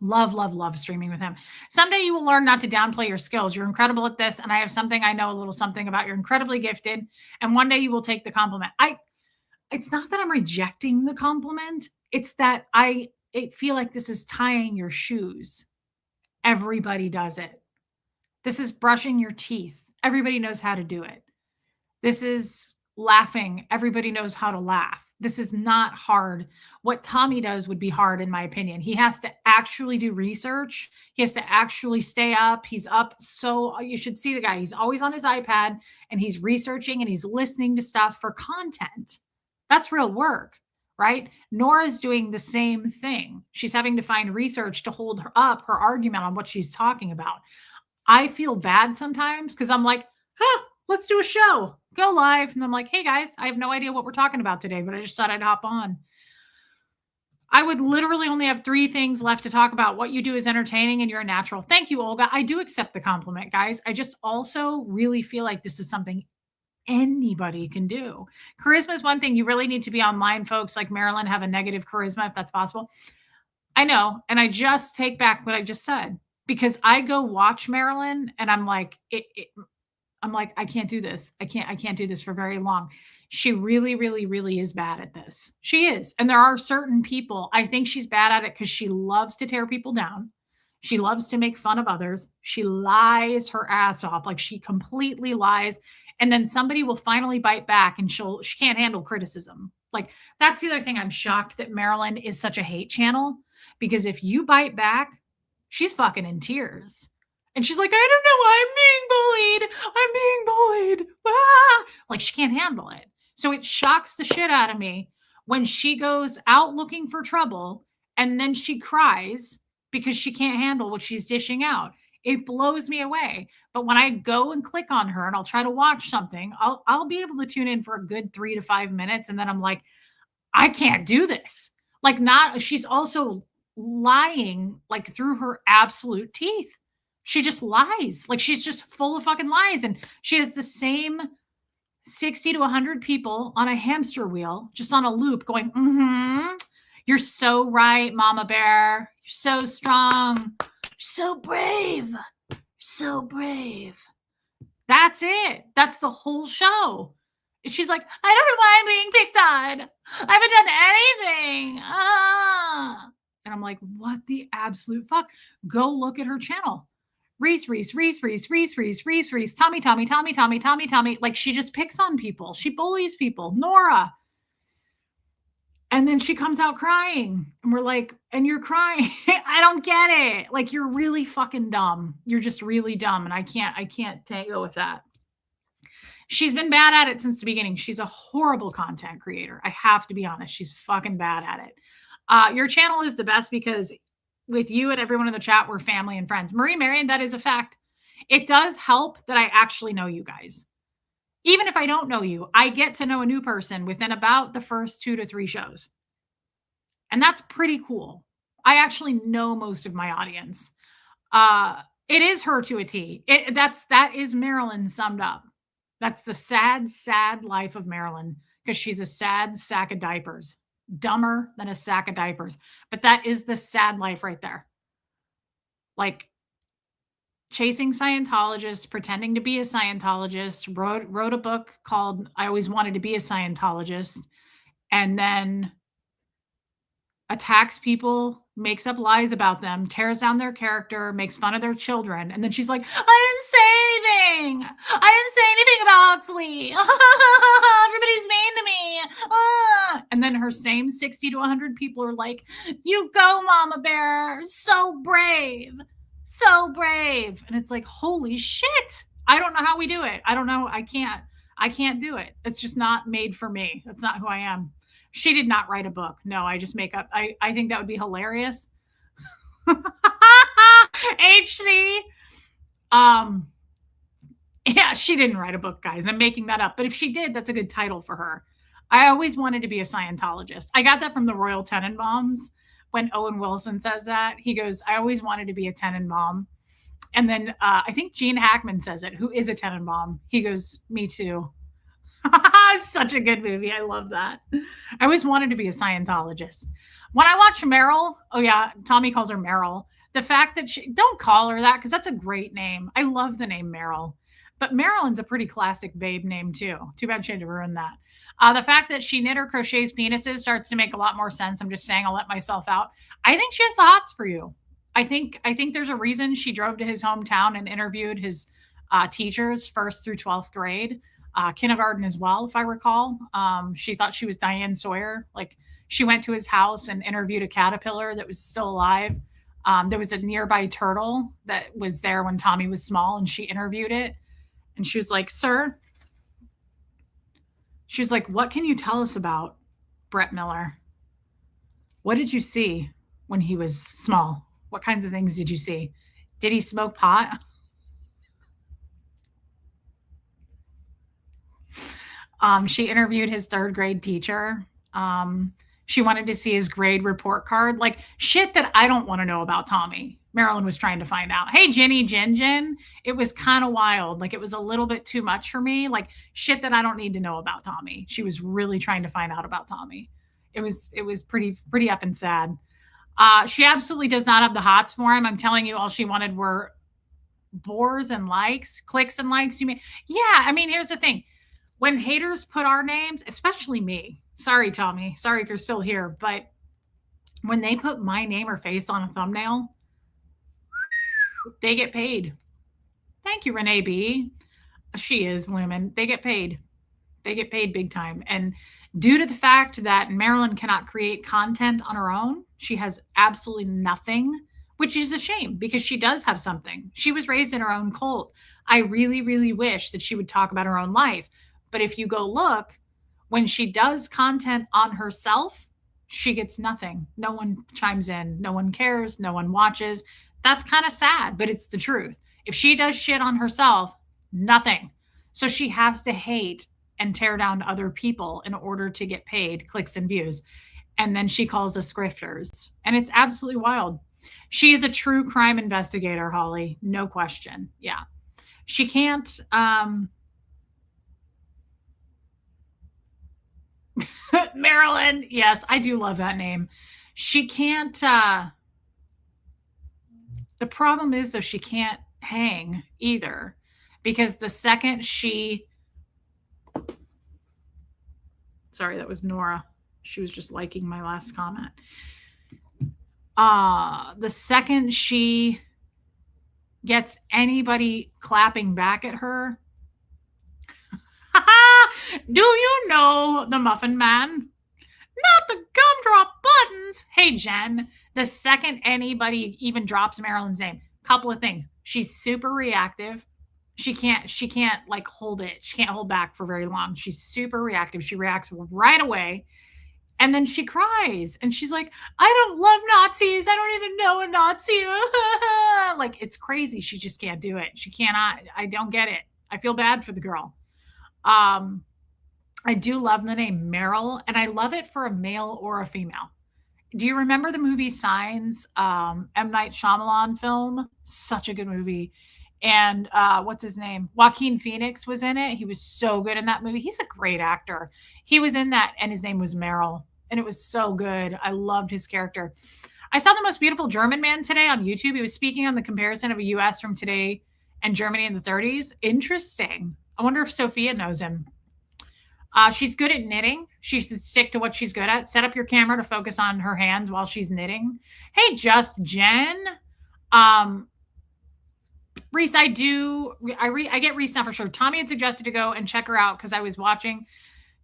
Love, love, love streaming with him. Someday you will learn not to downplay your skills. You're incredible at this. And I have something I know a little something about. You're incredibly gifted. And one day you will take the compliment. It's not that I'm rejecting the compliment. It's that I feel like this is tying your shoes. Everybody does it. This is brushing your teeth. Everybody knows how to do it. This is laughing. Everybody knows how to laugh. This is not hard. What Tommy does would be hard, in my opinion. He has to actually do research. He has to actually stay up. He's up. So you should see the guy. He's always on his iPad and he's researching and he's listening to stuff for content. That's real work, right? Nora's doing the same thing. She's having to find research to hold her up, her argument on what she's talking about. I feel bad sometimes because I'm like, let's do a show, go live. And I'm like, hey guys, I have no idea what we're talking about today, but I just thought I'd hop on. I would literally only have 3 things left to talk about. What you do is entertaining and you're a natural. Thank you, Olga. I do accept the compliment, guys. I just also really feel like this is something anybody can do. Charisma is one thing. You really need to be online, folks like Marilyn, have a negative charisma if that's possible. I know. And I just take back what I just said because I go watch Marilyn and I'm like, I'm like, I can't do this. I can't do this for very long. She really, really, really is bad at this. She is. And there are certain people, I think she's bad at it because she loves to tear people down. She loves to make fun of others. She lies her ass off. Like she completely lies. And then somebody will finally bite back and she can't handle criticism. Like that's the other thing. I'm shocked that Marilyn is such a hate channel because if you bite back, she's fucking in tears. And she's like, I don't know, I'm being bullied. Ah! Like she can't handle it. So it shocks the shit out of me when she goes out looking for trouble and then she cries because she can't handle what she's dishing out. It blows me away. But when I go and click on her and I'll try to watch something, I'll be able to tune in for a good 3 to 5 minutes. And then I'm like, I can't do this. Like she's also lying like through her absolute teeth. She just lies. Like she's just full of fucking lies. And she has the same 60 to 100 people on a hamster wheel, just on a loop going, you're so right, Mama Bear. You're so strong. You're so brave. You're so brave. That's it. That's the whole show. She's like, I don't know why I'm being picked on. I haven't done anything. And I'm like, what the absolute fuck? Go look at her channel. Reese, Tommy. Like she just picks on people. She bullies people. Nora. And then she comes out crying. And we're like, and you're crying. I don't get it. Like you're really fucking dumb. You're just really dumb. And I can't tango with that. She's been bad at it since the beginning. She's a horrible content creator. I have to be honest. She's fucking bad at it. Your channel is the best because with you and everyone in the chat, we're family and friends. Marie Marion, that is a fact. It does help that I actually know you guys. Even if I don't know you, I get to know a new person within about the first 2 to 3 shows. And that's pretty cool. I actually know most of my audience. It is her to a T. That is Marilyn summed up. That's the sad, sad life of Marilyn because she's a sad sack of diapers. Dumber than a sack of diapers. But that is the sad life right there. Like chasing Scientologists, pretending to be a Scientologist, wrote a book called I Always Wanted to Be a Scientologist, and then attacks people, makes up lies about them, tears down their character, makes fun of their children. And then she's like, I didn't say anything. I didn't say anything about Huxley. Everybody's mean to me. And then her same 60 to 100 people are like, you go, Mama Bear. So brave. So brave. And it's like, holy shit. I don't know how we do it. I don't know. I can't do it. It's just not made for me. That's not who I am. She did not write a book. No, I just make up. I think that would be hilarious. HC. Yeah, she didn't write a book, guys. I'm making that up. But if she did, that's a good title for her. I always wanted to be a Scientologist. I got that from the Royal Tenenbaums. When Owen Wilson says that, he goes, I always wanted to be a Tenenbaum. And then I think Gene Hackman says it, who is a Tenenbaum. He goes, me too. Such a good movie. I love that. I always wanted to be a Scientologist. When I watch Meryl, oh yeah, Tommy calls her Meryl. The fact that don't call her that because that's a great name. I love the name Meryl. But Marilyn's a pretty classic babe name too. Too bad she had to ruin that. The fact that she knit or crochets penises starts to make a lot more sense. I'm just saying I'll let myself out. I think she has the hots for you. I think there's a reason she drove to his hometown and interviewed his teachers 1st through 12th grade. Kindergarten as well, if I recall. She thought she was Diane Sawyer. Like she went to his house and interviewed a caterpillar that was still alive. There was a nearby turtle that was there when Tommy was small and she interviewed it. And she was like, sir, she was like, what can you tell us about Brett Miller? What did you see when he was small? What kinds of things did you see? Did he smoke pot? She interviewed his 3rd grade teacher. She wanted to see his grade report card, like shit that I don't want to know about Tommy. Marilyn was trying to find out. Hey, Ginny, Gin. It was kind of wild. Like it was a little bit too much for me. Like shit that I don't need to know about Tommy. She was really trying to find out about Tommy. It was pretty effing sad. She absolutely does not have the hots for him. I'm telling you, all she wanted were bores and likes, clicks and likes. You mean, yeah. I mean, here's the thing. When haters put our names, especially me, sorry, Tommy, sorry if you're still here, but when they put my name or face on a thumbnail, they get paid. Thank you, Renee B. She is Lumen. They get paid. They get paid big time. And due to the fact that Marilyn cannot create content on her own, she has absolutely nothing, which is a shame because she does have something. She was raised in her own cult. I really, really wish that she would talk about her own life. But if you go look, when she does content on herself, she gets nothing. No one chimes in. No one cares. No one watches. That's kind of sad, but it's the truth. If she does shit on herself, nothing. So she has to hate and tear down other people in order to get paid clicks and views. And then she calls us grifters. And it's absolutely wild. She is a true crime investigator, Holly. No question. Yeah. She can't Marilyn. Yes, I do love that name. She can't the problem is though she can't hang either because the second she sorry, that was Nora. She was just liking my last comment. The second she gets anybody clapping back at her, do you know the Muffin Man? Not the gumdrop buttons. Hey, Jen, the second anybody even drops Marilyn's name, couple of things. She's super reactive. She can't like hold it. She can't hold back for very long. She's super reactive. She reacts right away. And then she cries and she's like, I don't love Nazis. I don't even know a Nazi. Like, it's crazy. She just can't do it. She cannot. I don't get it. I feel bad for the girl. I do love the name Meryl, and I love it for a male or a female. Do you remember the movie Signs? M. Night Shyamalan film? Such a good movie. And what's his name? Joaquin Phoenix was in it. He was so good in that movie. He's a great actor. He was in that, and his name was Meryl, and it was so good. I loved his character. I saw The Most Beautiful German Man today on YouTube. He was speaking on the comparison of a US from today and Germany in the 30s. Interesting. I wonder if Sophia knows him. She's good at knitting. She should stick to what she's good at. Set up your camera to focus on her hands while she's knitting. Hey, Just Jen. Reese, I get Reese now for sure. Tommy had suggested to go and check her out because I was watching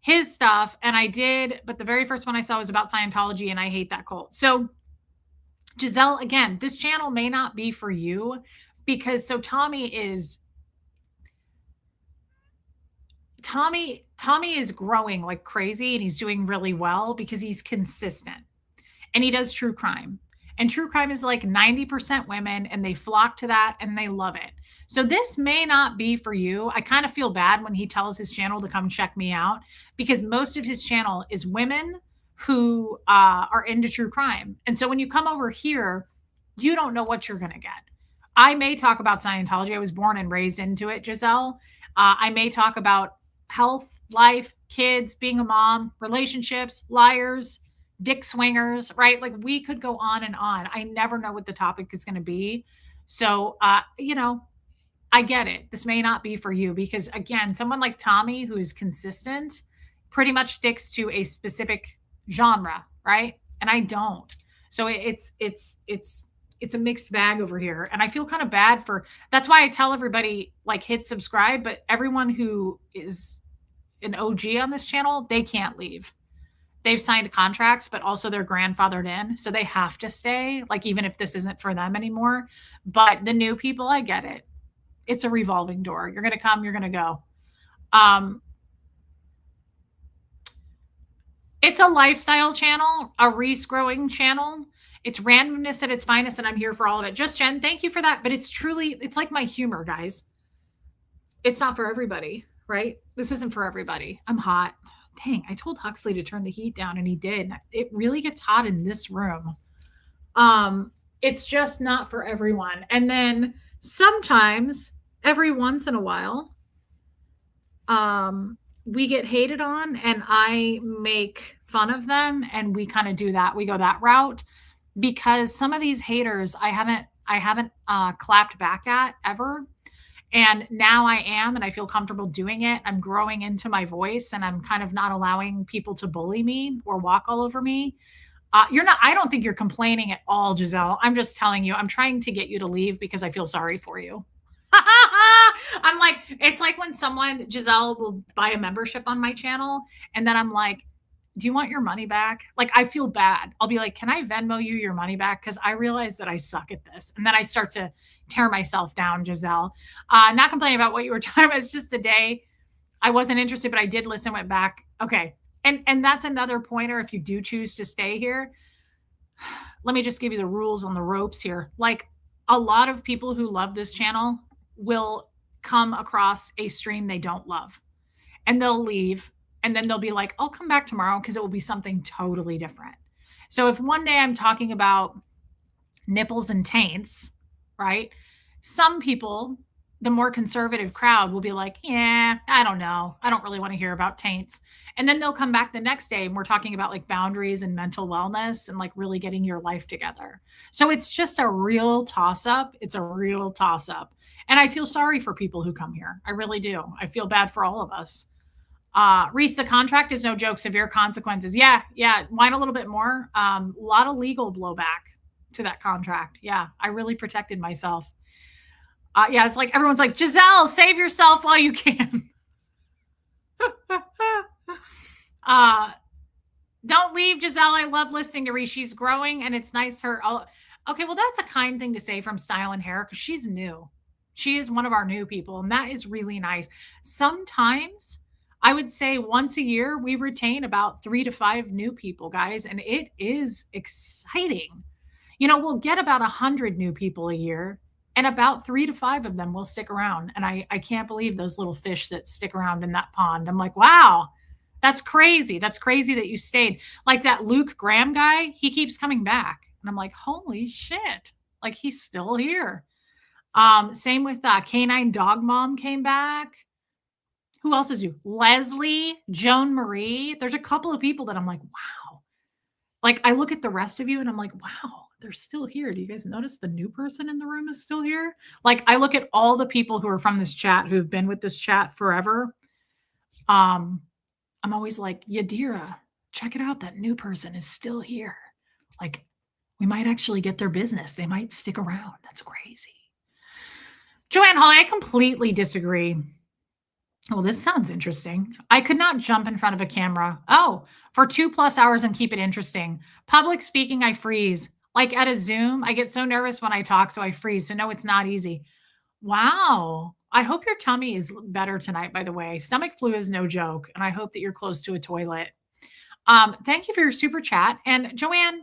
his stuff, and I did, but the very first one I saw was about Scientology, and I hate that cult. So, Giselle, again, this channel may not be for you because Tommy is growing like crazy, and he's doing really well because he's consistent and he does true crime. And true crime is like 90% women, and they flock to that and they love it. So this may not be for you. I kind of feel bad when he tells his channel to come check me out because most of his channel is women who are into true crime. And so when you come over here, you don't know what you're going to get. I may talk about Scientology. I was born and raised into it, Giselle. I may talk about health, life, kids, being a mom, relationships, liars, dick swingers, right? Like, we could go on and on. I never know what the topic is going to be. So, I get it. This may not be for you because, again, someone like Tommy, who is consistent, pretty much sticks to a specific genre, right? And I don't. So it's a mixed bag over here. And I feel kind of bad that's why I tell everybody, like, hit subscribe, but everyone who is an OG on this channel, they can't leave. They've signed contracts, but also they're grandfathered in. So they have to stay, like, even if this isn't for them anymore. But the new people, I get it. It's a revolving door. You're going to come, you're going to go. It's a lifestyle channel, a Reese growing channel. It's randomness at its finest, and I'm here for all of it. Just Jen, thank you for that. But it's like my humor, guys. It's not for everybody, right? This isn't for everybody. I'm hot. Dang, I told Huxley to turn the heat down, and he did. It really gets hot in this room. It's just not for everyone. And then sometimes, every once in a while, we get hated on, and I make fun of them, and we kind of do that. We go that route because some of these haters I haven't clapped back at ever. And now I am, and I feel comfortable doing it. I'm growing into my voice, and I'm kind of not allowing people to bully me or walk all over me. I don't think you're complaining at all, Giselle. I'm just telling you, I'm trying to get you to leave because I feel sorry for you. I'm like, it's like when Giselle will buy a membership on my channel, and then I'm like, do you want your money back? Like, I feel bad. I'll be like, can I Venmo you your money back? Because I realize that I suck at this. And then I start to tear myself down, Giselle. Not complaining about what you were talking about. It's just a day I wasn't interested, but I did listen, went back. Okay. And that's another pointer. If you do choose to stay here, let me just give you the rules on the ropes here. Like, a lot of people who love this channel will come across a stream they don't love, and they'll leave. And then they'll be like, I'll come back tomorrow because it will be something totally different. So if one day I'm talking about nipples and taints, right? Some people, the more conservative crowd, will be like, yeah, I don't know. I don't really want to hear about taints. And then they'll come back the next day and we're talking about like boundaries and mental wellness and like really getting your life together. So it's just a real toss up. It's a real toss up. And I feel sorry for people who come here. I really do. I feel bad for all of us. Reese, the contract is no joke, severe consequences. Yeah, yeah. Whine a little bit more. A lot of legal blowback to that contract. Yeah, I really protected myself. Yeah, it's like everyone's like, Giselle, save yourself while you can. Don't leave, Giselle. I love listening to Reese. She's growing and it's nice her. Okay, well, that's a kind thing to say from Style and Hair because she's new. She is one of our new people, and that is really nice. Sometimes I would say once a year we retain about 3 to 5 new people, guys, and it is exciting. We'll get about 100 new people a year, and about 3 to 5 of them will stick around. And I can't believe those little fish that stick around in that pond. I'm like, wow, that's crazy. That's crazy that you stayed. Like that Luke Graham guy, he keeps coming back. And I'm like, holy shit. Like he's still here. Same with Canine Dog Mom came back. Who else is you? Leslie, Joan Marie. There's a couple of people that I'm like, wow. Like I look at the rest of you and I'm like, wow, they're still here. Do you guys notice the new person in the room is still here? Like I look at all the people who are from this chat who've been with this chat forever. I'm always like, Yadira, check it out. That new person is still here. Like we might actually get their business. They might stick around. That's crazy. Joanne Holly, I completely disagree. Well, this sounds interesting. I could not jump in front of a camera. Oh, for 2+ hours and keep it interesting. Public speaking, I freeze. Like at a Zoom, I get so nervous when I talk, so I freeze. So no, it's not easy. Wow. I hope your tummy is better tonight, by the way. Stomach flu is no joke, and I hope that you're close to a toilet. Thank you for your super chat. And Joanne,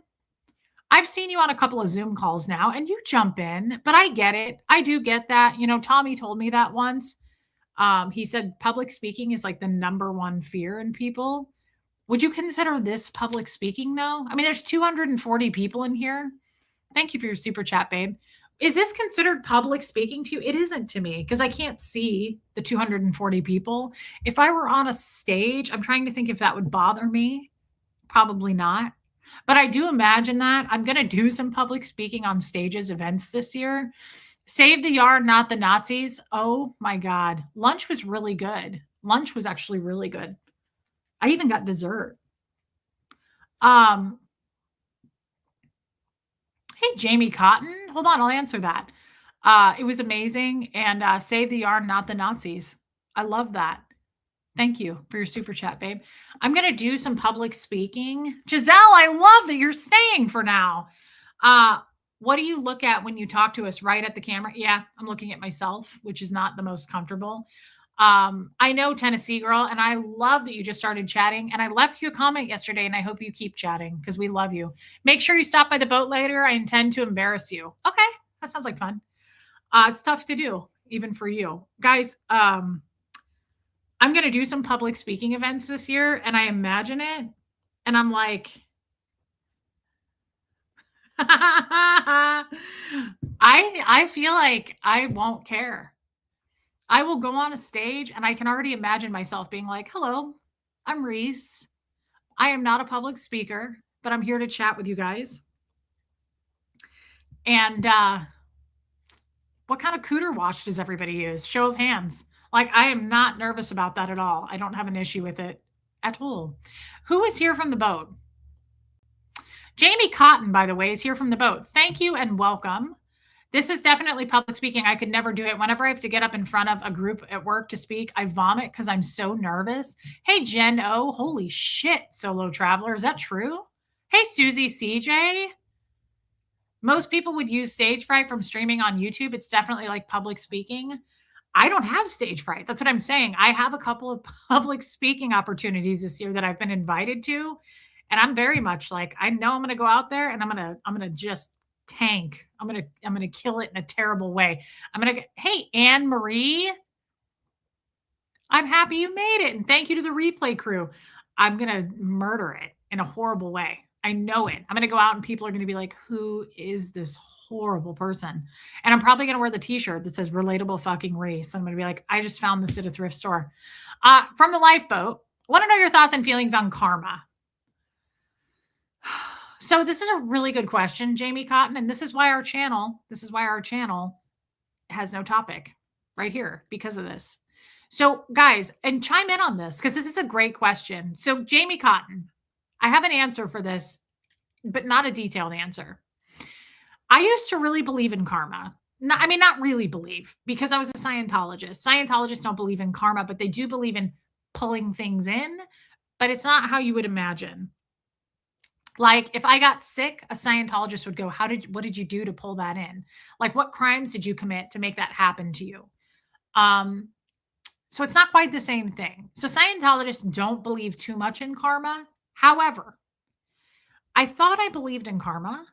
I've seen you on a couple of Zoom calls now, and you jump in, but I get it. I do get that. Tommy told me that once. He said public speaking is like the number one fear in people. Would you consider this public speaking though? I mean, there's 240 people in here. Thank you for your super chat, babe. Is this considered public speaking to you? It isn't to me because I can't see the 240 people. If I were on a stage, I'm trying to think if that would bother me. Probably not. But I do imagine that I'm going to do some public speaking on stages, events this year. Save the yard, not the Nazis. Oh my God. Lunch was really good. Lunch was actually really good. I even got dessert. Hey, Jamie Cotton. Hold on, I'll answer that. It was amazing. And save the yard, not the Nazis. I love that. Thank you for your super chat, babe. I'm going to do some public speaking. Giselle, I love that you're staying for now. What do you look at when you talk to us right at the camera? Yeah, I'm looking at myself, which is not the most comfortable. I know Tennessee girl, and I love that you just started chatting. And I left you a comment yesterday, and I hope you keep chatting because we love you. Make sure you stop by the boat later. I intend to embarrass you. Okay, that sounds like fun. It's tough to do, even for you. Guys, I'm going to do some public speaking events this year, and I imagine it, and I'm like, I feel like I won't care. I will go on a stage and I can already imagine myself being like, hello, I'm Reese. I am not a public speaker, but I'm here to chat with you guys. And what kind of cooter wash does everybody use? Show of hands. Like, I am not nervous about that at all. I don't have an issue with it at all. Who is here from the boat? Jamie Cotton, by the way, is here from the boat. Thank you and welcome. This is definitely public speaking. I could never do it. Whenever I have to get up in front of a group at work to speak, I vomit because I'm so nervous. Hey, Jen O. Holy shit, solo traveler. Is that true? Hey, Susie CJ. Most people would use stage fright from streaming on YouTube. It's definitely like public speaking. I don't have stage fright. That's what I'm saying. I have a couple of public speaking opportunities this year that I've been invited to. And I'm very much like, I know I'm going to go out there and I'm going to just tank. I'm going to kill it in a terrible way. Hey, Anne Marie, I'm happy you made it. And thank you to the replay crew. I'm going to murder it in a horrible way. I know it. I'm going to go out and people are going to be like, who is this horrible person? And I'm probably going to wear the t-shirt that says relatable fucking race. I'm going to be like, I just found this at a thrift store. From the lifeboat, want to know your thoughts and feelings on karma. So this is a really good question, Jamie Cotton. And this is why our channel has no topic right here because of this. So guys, and chime in on this because this is a great question. So Jamie Cotton, I have an answer for this, but not a detailed answer. I used to really believe in karma. Not really believe because I was a Scientologist. Scientologists don't believe in karma, but they do believe in pulling things in, but it's not how you would imagine. Like if I got sick, a Scientologist would go, what did you do to pull that in? Like what crimes did you commit to make that happen to you? So it's not quite the same thing. So Scientologists don't believe too much in karma. However, I thought I believed in karma,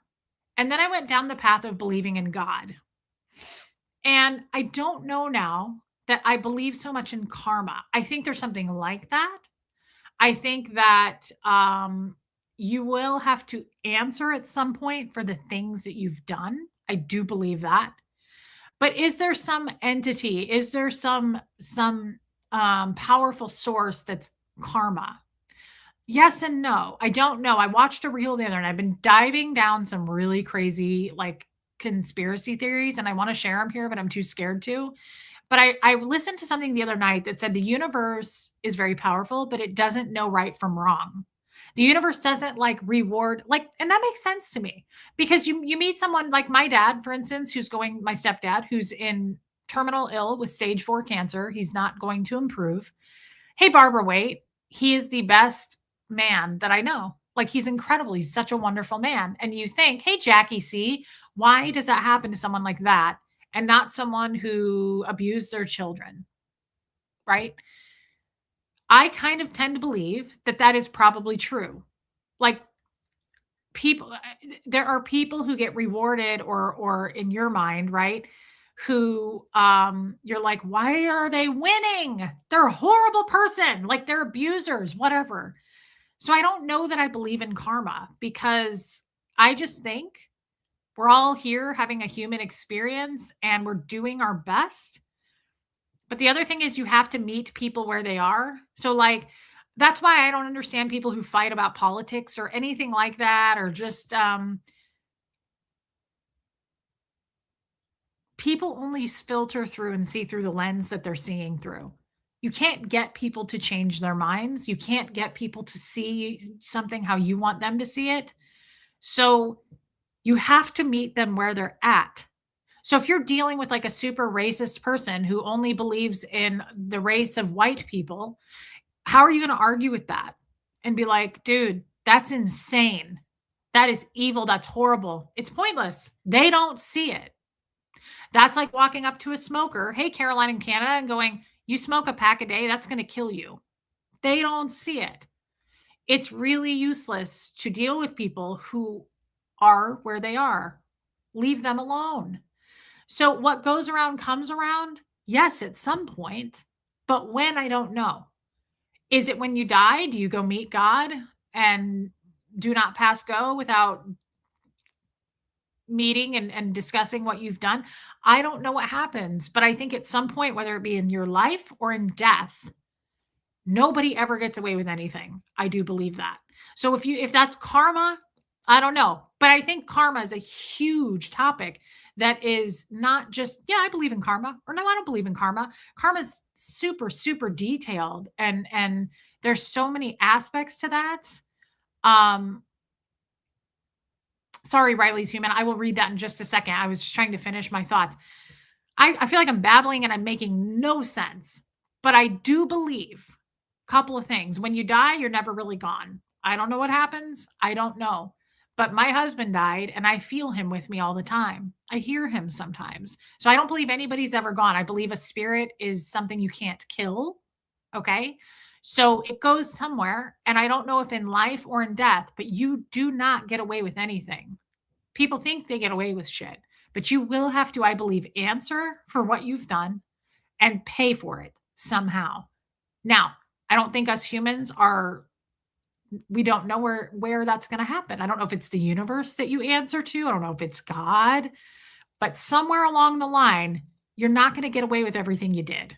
and then I went down the path of believing in God. And I don't know now that I believe so much in karma. I think there's something like that. I think that you will have to answer at some point for the things that you've done. I do believe that. But is there some entity? Is there some powerful source that's karma? Yes and no. I don't know. I watched a reel the other night. I've been diving down some really crazy like conspiracy theories, and I want to share them here, but I'm too scared to. But I listened to something the other night that said the universe is very powerful, but it doesn't know right from wrong. The universe doesn't like reward, like, and that makes sense to me because you meet someone like my dad, for instance, my stepdad, who's in terminal ill with stage 4 cancer. He's not going to improve. Hey, Barbara Waite, he is the best man that I know. Like he's incredible. He's such a wonderful man. And you think, hey, Jackie C, why does that happen to someone like that and not someone who abused their children? Right? I kind of tend to believe that that is probably true. Like there are people who get rewarded or in your mind, right? Who you're like, why are they winning? They're a horrible person, like they're abusers, whatever. So I don't know that I believe in karma because I just think we're all here having a human experience and we're doing our best. But the other thing is you have to meet people where they are. So like that's why I don't understand people who fight about politics or anything like that, or just people only filter through and see through the lens that they're seeing through. You can't get people to change their minds. You can't get people to see something how you want them to see it. So you have to meet them where they're at. So if you're dealing with like a super racist person who only believes in the race of white people, how are you going to argue with that and be like, dude, that's insane. That is evil. That's horrible. It's pointless. They don't see it. That's like walking up to a smoker, hey, Caroline in Canada, and going, you smoke a pack a day, that's going to kill you. They don't see it. It's really useless to deal with people who are where they are. Leave them alone. So what goes around comes around. Yes, at some point, but when, I don't know. Is it when you die? Do you go meet God and do not pass go without meeting and discussing what you've done? I don't know what happens, but I think at some point, whether it be in your life or in death, nobody ever gets away with anything. I do believe that. So if that's karma, I don't know, but I think karma is a huge topic that is not just, yeah, I believe in karma, or no, I don't believe in karma. Karma is super, super detailed. And there's so many aspects to that. Sorry, Riley's Human. I will read that in just a second. I was just trying to finish my thoughts. I feel like I'm babbling and I'm making no sense, but I do believe a couple of things. When you die, you're never really gone. I don't know what happens. I don't know. But my husband died and I feel him with me all the time. I hear him sometimes. So I don't believe anybody's ever gone. I believe a spirit is something you can't kill. Okay. So it goes somewhere. And I don't know if in life or in death, but you do not get away with anything. People think they get away with shit, but you will have to, I believe, answer for what you've done and pay for it somehow. Now, I don't think us humans are we don't know where that's going to happen. I don't know if it's the universe that you answer to. I don't know if it's God, but somewhere along the line, you're not going to get away with everything you did.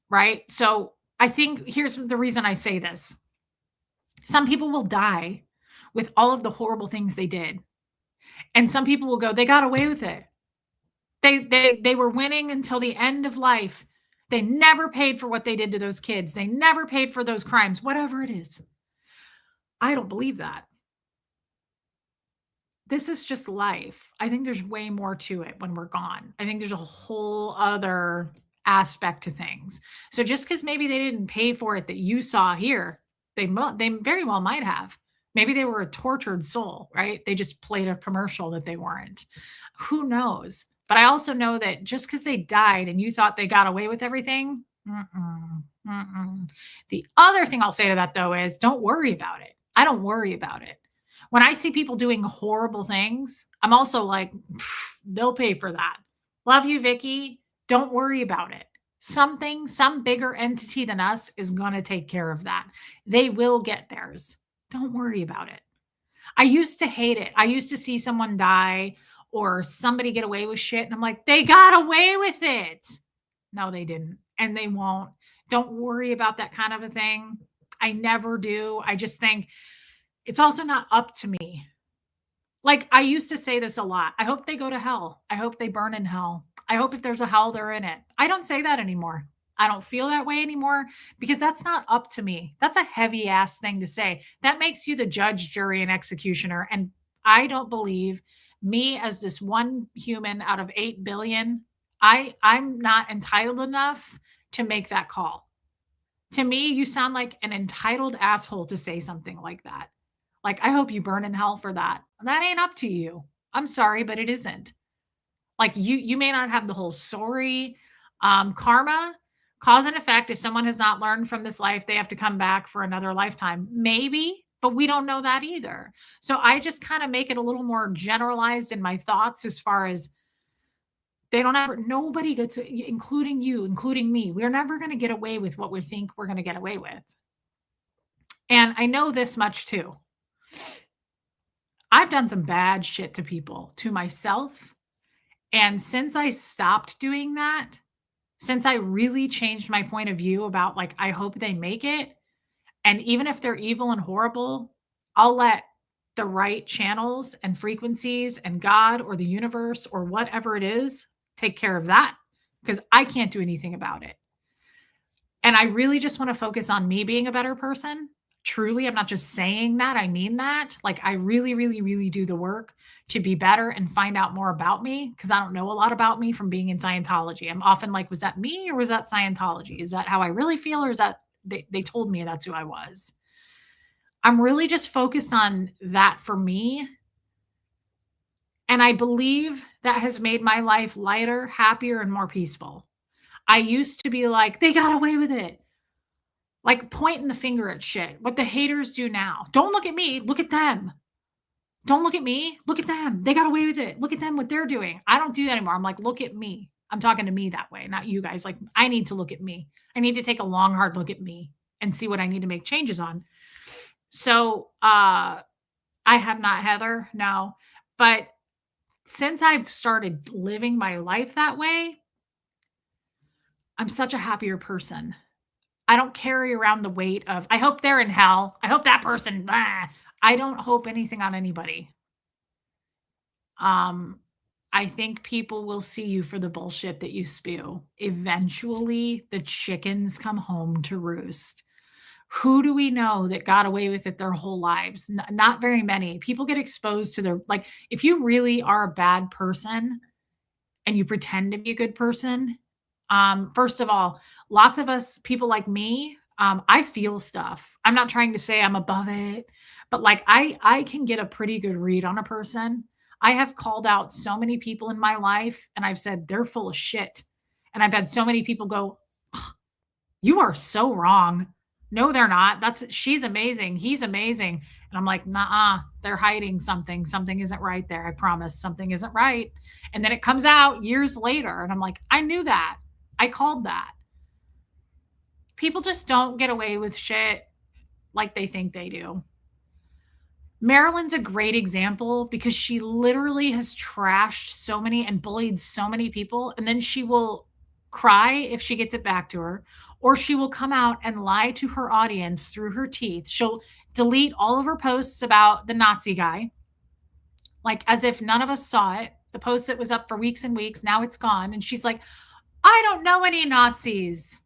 Right? So I think here's the reason I say this. Some people will die with all of the horrible things they did. And some people will go, they got away with it. They were winning until the end of life. They never paid for what they did to those kids. They never paid for those crimes, whatever it is. I don't believe that. This is just life. I think there's way more to it when we're gone. I think there's a whole other aspect to things. So just because maybe they didn't pay for it that you saw here, they very well might have. Maybe they were a tortured soul, right? They just played a commercial that they weren't. Who knows? But I also know that just because they died and you thought they got away with everything, The other thing I'll say to that though is don't worry about it. I don't worry about it. When I see people doing horrible things, I'm also like, they'll pay for that. Love you, Vicky. Don't worry about it. Some bigger entity than us is going to take care of that. They will get theirs. Don't worry about it. I used to hate it. I used to see someone die or somebody get away with shit. And I'm like, they got away with it. No, they didn't. And they won't. Don't worry about that kind of a thing. I never do. I just think it's also not up to me. Like I used to say this a lot. I hope they go to hell. I hope they burn in hell. I hope if there's a hell, they're in it. I don't say that anymore. I don't feel that way anymore because that's not up to me. That's a heavy ass thing to say. That makes you the judge, jury, and executioner. And I don't believe me as this one human out of 8 billion. I'm not entitled enough to make that call. To me, you sound like an entitled asshole to say something like that. Like, I hope you burn in hell for that. That ain't up to you. I'm sorry, but it isn't. Like you may not have the whole story. Karma, cause and effect. If someone has not learned from this life, they have to come back for another lifetime. Maybe, but we don't know that either. So I just kind of make it a little more generalized in my thoughts as far as nobody gets, including you, including me. We're never going to get away with what we think we're going to get away with. And I know this much too. I've done some bad shit to people, to myself. And since I stopped doing that, since I really changed my point of view about like, I hope they make it. And even if they're evil and horrible, I'll let the right channels and frequencies and God or the universe or whatever it is take care of that because I can't do anything about it. And I really just want to focus on me being a better person. Truly, I'm not just saying that. I mean that. Like, I really, really, really do the work to be better and find out more about me because I don't know a lot about me from being in Scientology. I'm often like, was that me or was that Scientology? Is that how I really feel or is that they told me that's who I was? I'm really just focused on that for me. And I believe that has made my life lighter, happier, and more peaceful. I used to be like, they got away with it. Like pointing the finger at shit. What the haters do now. Don't look at me. Look at them. Don't look at me. Look at them. They got away with it. Look at them, what they're doing. I don't do that anymore. I'm like, look at me. I'm talking to me that way, not you guys. Like, I need to look at me. I need to take a long, hard look at me and see what I need to make changes on. So, I have not, Heather. No. But since I've started living my life that way, I'm such a happier person. I don't carry around the weight of, I hope they're in hell. I hope that person, blah. I don't hope anything on anybody. I think people will see you for the bullshit that you spew. Eventually, the chickens come home to roost. Who do we know that got away with it their whole lives? Not very many. People get exposed to their, like, if you really are a bad person and you pretend to be a good person, first of all, lots of us, people like me, I feel stuff. I'm not trying to say I'm above it, but like I can get a pretty good read on a person. I have called out so many people in my life and I've said they're full of shit. And I've had so many people go, you are so wrong. No, they're not. She's amazing. He's amazing. And I'm like, nah, they're hiding something. Something isn't right there. I promise something isn't right. And then it comes out years later. And I'm like, I knew that. I called that. People just don't get away with shit like they think they do. Marilyn's a great example because she literally has trashed so many and bullied so many people, and then she will cry if she gets it back to her, or she will come out and lie to her audience through her teeth. She'll delete all of her posts about the Nazi guy, like as if none of us saw it. The post that was up for weeks and weeks, now it's gone. And she's like, I don't know any Nazis.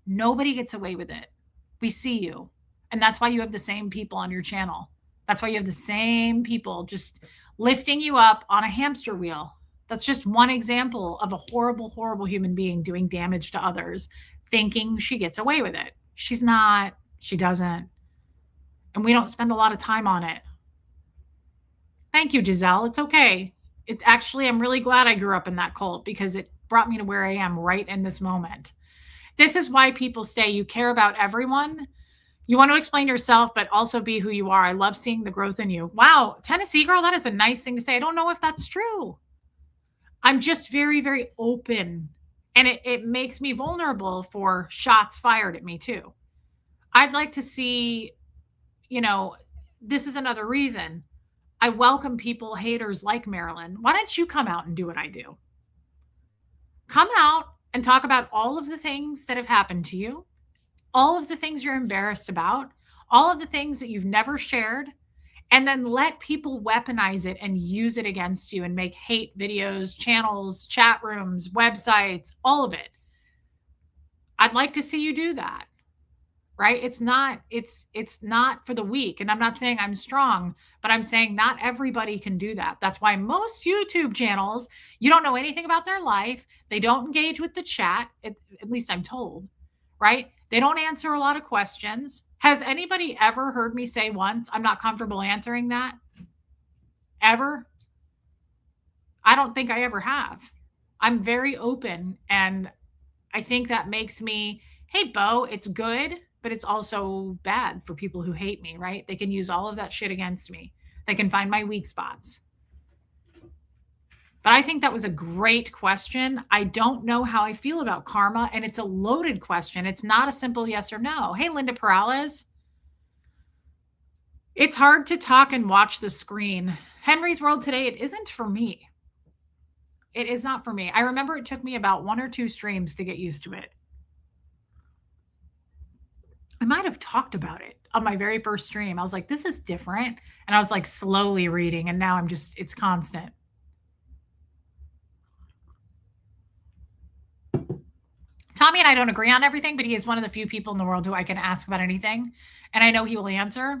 Nobody gets away with it. We see you. And that's why you have the same people on your channel. That's why you have the same people just lifting you up on a hamster wheel. That's just one example of a horrible, horrible human being doing damage to others, thinking she gets away with it. She's not. She doesn't. And we don't spend a lot of time on it. Thank you, Giselle. It's okay. It actually, I'm really glad I grew up in that cult because it brought me to where I am right in this moment. This is why people stay. You care about everyone. You want to explain yourself, but also be who you are. I love seeing the growth in you. Wow, Tennessee girl, that is a nice thing to say. I don't know if that's true. I'm just very, very open. And it makes me vulnerable for shots fired at me too. I'd like to see, this is another reason. I welcome people, haters like Marilyn. Why don't you come out and do what I do? Come out and talk about all of the things that have happened to you, all of the things you're embarrassed about, all of the things that you've never shared, and then let people weaponize it and use it against you and make hate videos, channels, chat rooms, websites, all of it. I'd like to see you do that. Right? It's not for the weak. And I'm not saying I'm strong, but I'm saying not everybody can do that. That's why most YouTube channels, you don't know anything about their life. They don't engage with the chat, at least I'm told, right? They don't answer a lot of questions. Has anybody ever heard me say once, I'm not comfortable answering that? Ever? I don't think I ever have. I'm very open. And I think that makes me, hey, Bo, it's good, but it's also bad for people who hate me, right? They can use all of that shit against me. They can find my weak spots. But I think that was a great question. I don't know how I feel about karma, and it's a loaded question. It's not a simple yes or no. Hey, Linda Perales. It's hard to talk and watch the screen. Henry's World Today, it isn't for me. It is not for me. I remember it took me about 1 or 2 streams to get used to it. I might have talked about it on my very first stream. I was like, this is different. And I was like slowly reading, and now it's constant. Tommy and I don't agree on everything, but he is one of the few people in the world who I can ask about anything. And I know he will answer.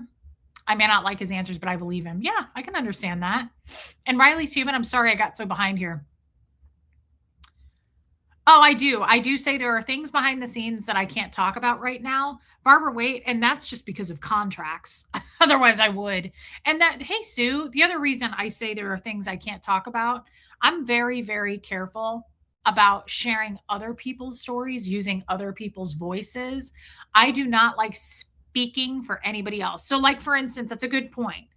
I may not like his answers, but I believe him. Yeah, I can understand that. And Riley's human. I'm sorry I got so behind here. Oh, I do. I do say there are things behind the scenes that I can't talk about right now. Barbara, wait. And that's just because of contracts. Otherwise, I would. And hey, Sue, the other reason I say there are things I can't talk about, I'm very, very careful about sharing other people's stories, using other people's voices. I do not like speaking for anybody else. So, like, for instance, that's a good point.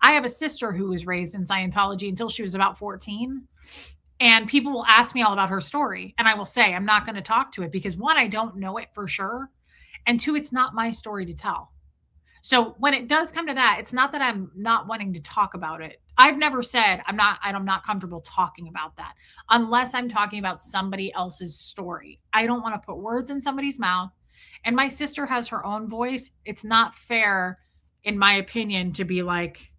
I have a sister who was raised in Scientology until she was about 14. And people will ask me all about her story. And I will say, I'm not going to talk to it because 1, I don't know it for sure. And 2, it's not my story to tell. So when it does come to that, it's not that I'm not wanting to talk about it. I've never said I'm not comfortable talking about that unless I'm talking about somebody else's story. I don't want to put words in somebody's mouth. And my sister has her own voice. It's not fair, in my opinion, to be like,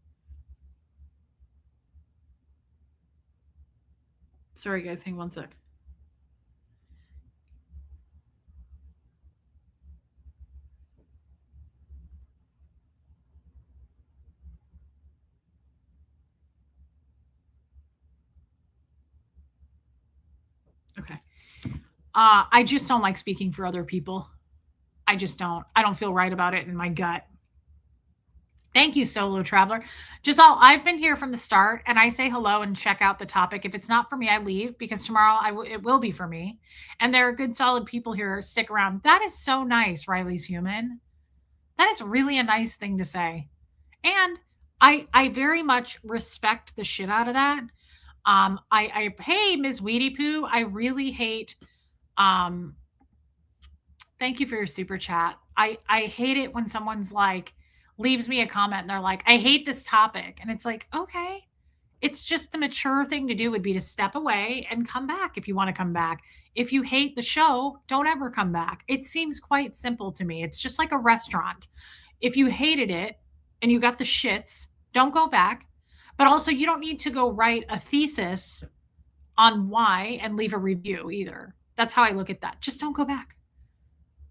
sorry, guys, hang 1 sec. Okay. I just don't like speaking for other people. I just don't. I don't feel right about it in my gut. Thank you, Solo Traveler. Giselle, I've been here from the start, and I say hello and check out the topic. If it's not for me, I leave because tomorrow it will be for me. And there are good, solid people here. Stick around. That is so nice, Riley's human. That is really a nice thing to say. And I very much respect the shit out of that. Hey, Ms. Weedy Poo, I really hate, thank you for your super chat. I hate it when someone's like leaves me a comment and they're like, "I hate this topic." And it's like, "Okay." It's just the mature thing to do would be to step away and come back if you want to come back. If you hate the show, don't ever come back. It seems quite simple to me. It's just like a restaurant. If you hated it and you got the shits, don't go back. But also, you don't need to go write a thesis on why and leave a review either. That's how I look at that. Just don't go back.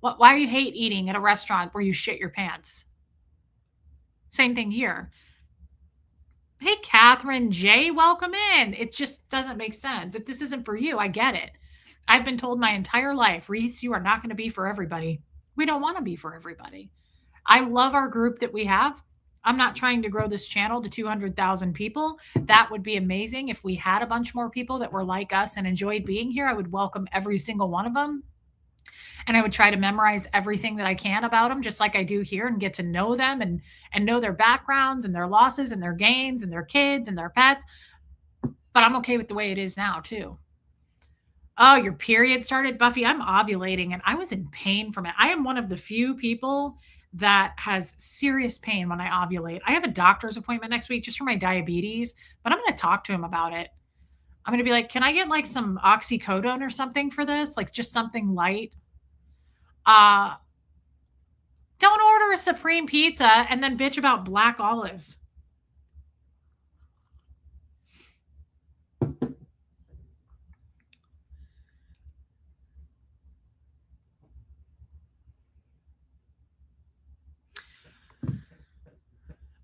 Why you hate eating at a restaurant where you shit your pants? Same thing here. Hey, Catherine J, welcome in. It just doesn't make sense. If this isn't for you, I get it. I've been told my entire life, Reese, you are not going to be for everybody. We don't want to be for everybody. I love our group that we have. I'm not trying to grow this channel to 200,000 people. That would be amazing. If we had a bunch more people that were like us and enjoyed being here, I would welcome every single one of them. And I would try to memorize everything that I can about them, just like I do here, and get to know them and know their backgrounds and their losses and their gains and their kids and their pets. But I'm okay with the way it is now too. Oh, your period started, Buffy. I'm ovulating and I was in pain from it. I am one of the few people that has serious pain when I ovulate. I have a doctor's appointment next week just for my diabetes, but I'm going to talk to him about it. I'm going to be like, can I get like some oxycodone or something for this? Like just something light. Uh, don't order a supreme pizza and then bitch about black olives.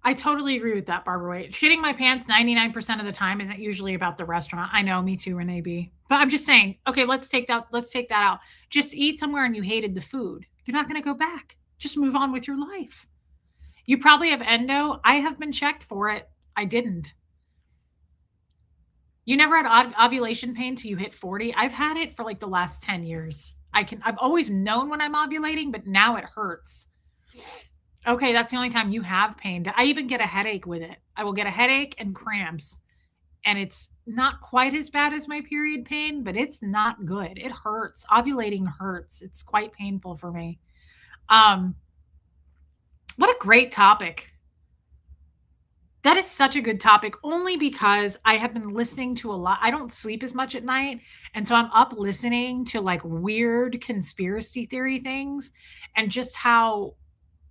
I totally agree with that, Barbara Waite. Shitting my pants 99% of the time isn't usually about the restaurant. I know, me too, Renee B. But I'm just saying, okay, let's take that out. Just eat somewhere and you hated the food. You're not going to go back. Just move on with your life. You probably have endo. I have been checked for it. I didn't. You never had ovulation pain till you hit 40. I've had it for like the last 10 years. I've always known when I'm ovulating, but now it hurts. Okay, that's the only time you have pain. I even get a headache with it. I will get a headache and cramps. And it's not quite as bad as my period pain, but it's not good. It hurts. Ovulating hurts. It's quite painful for me. What a great topic. That is such a good topic, only because I have been listening to a lot. I don't sleep as much at night. And so I'm up listening to like weird conspiracy theory things and just how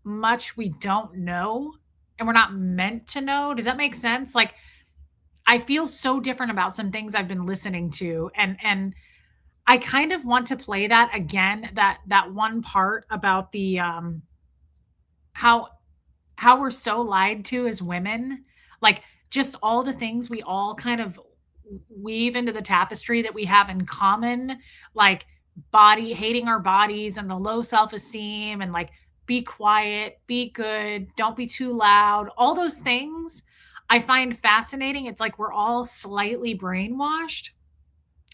much we don't know and we're not meant to know. Does that make sense? Like, I feel so different about some things I've been listening to. And I kind of want to play that again, that one part about the how we're so lied to as women, like just all the things we all kind of weave into the tapestry that we have in common, like body hating our bodies and the low self-esteem and like be quiet, be good, don't be too loud, all those things I find fascinating. It's like we're all slightly brainwashed.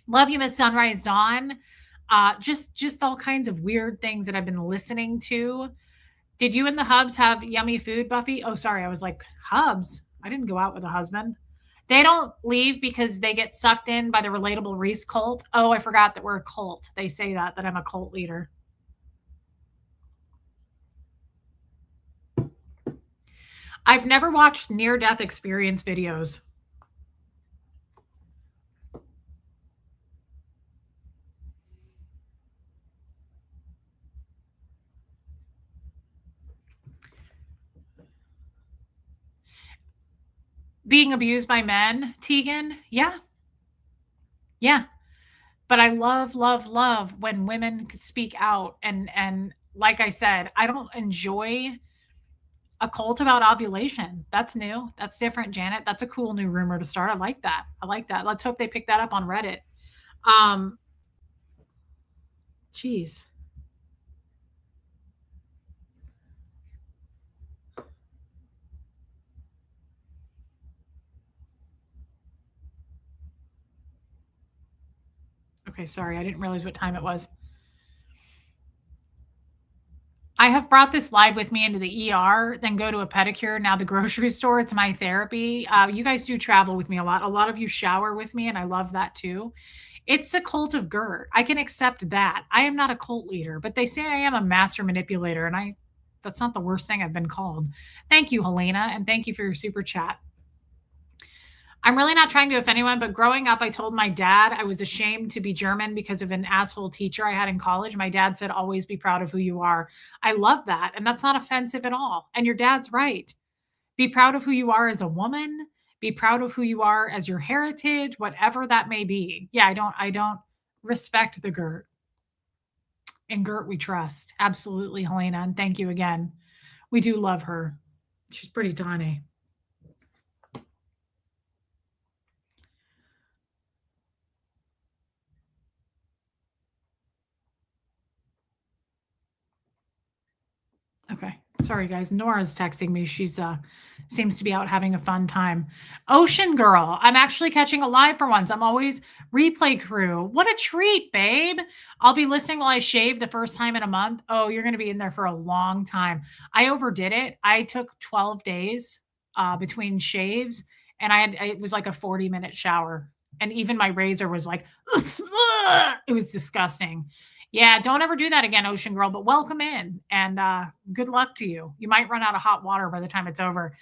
Love you, Miss Sunrise Dawn. Just all kinds of weird things that I've been listening to. Did you and the hubs have yummy food, Buffy? Oh, sorry. I was like, hubs? I didn't go out with a husband. They don't leave because they get sucked in by the relatable Reese cult. Oh, I forgot that we're a cult. They say that I'm a cult leader. I've never watched near-death experience videos. Being abused by men, Tegan? Yeah. Yeah. But I love, love, love when women speak out and like I said, I don't enjoy a cult about ovulation. That's new. That's different, Janet. That's a cool new rumor to start. I like that. I like that. Let's hope they pick that up on Reddit. Geez. Okay, sorry. I didn't realize what time it was. I have brought this live with me into the ER, then go to a pedicure, now the grocery store. It's my therapy. You guys do travel with me a lot. A lot of you shower with me, and I love that too. It's the cult of Gert. I can accept that. I am not a cult leader, but they say I am a master manipulator, and that's not the worst thing I've been called. Thank you, Helena, and thank you for your super chat. I'm really not trying to offend anyone, but growing up, I told my dad I was ashamed to be German because of an asshole teacher I had in college. My dad said, always be proud of who you are. I love that. And that's not offensive at all. And your dad's right. Be proud of who you are as a woman. Be proud of who you are as your heritage, whatever that may be. Yeah, I don't respect the Gert. And Gert we trust. Absolutely, Helena. And thank you again. We do love her. She's pretty tiny. Okay. Sorry, guys. Nora's texting me. She's seems to be out having a fun time. Ocean Girl. I'm actually catching a live for once. I'm always replay crew. What a treat, babe. I'll be listening while I shave the first time in a month. Oh, you're going to be in there for a long time. I overdid it. I took 12 days between shaves, and it was like a 40-minute shower. And even my razor was like, it was disgusting. Yeah, don't ever do that again, Ocean Girl, but welcome in and good luck to you. You might run out of hot water by the time it's over.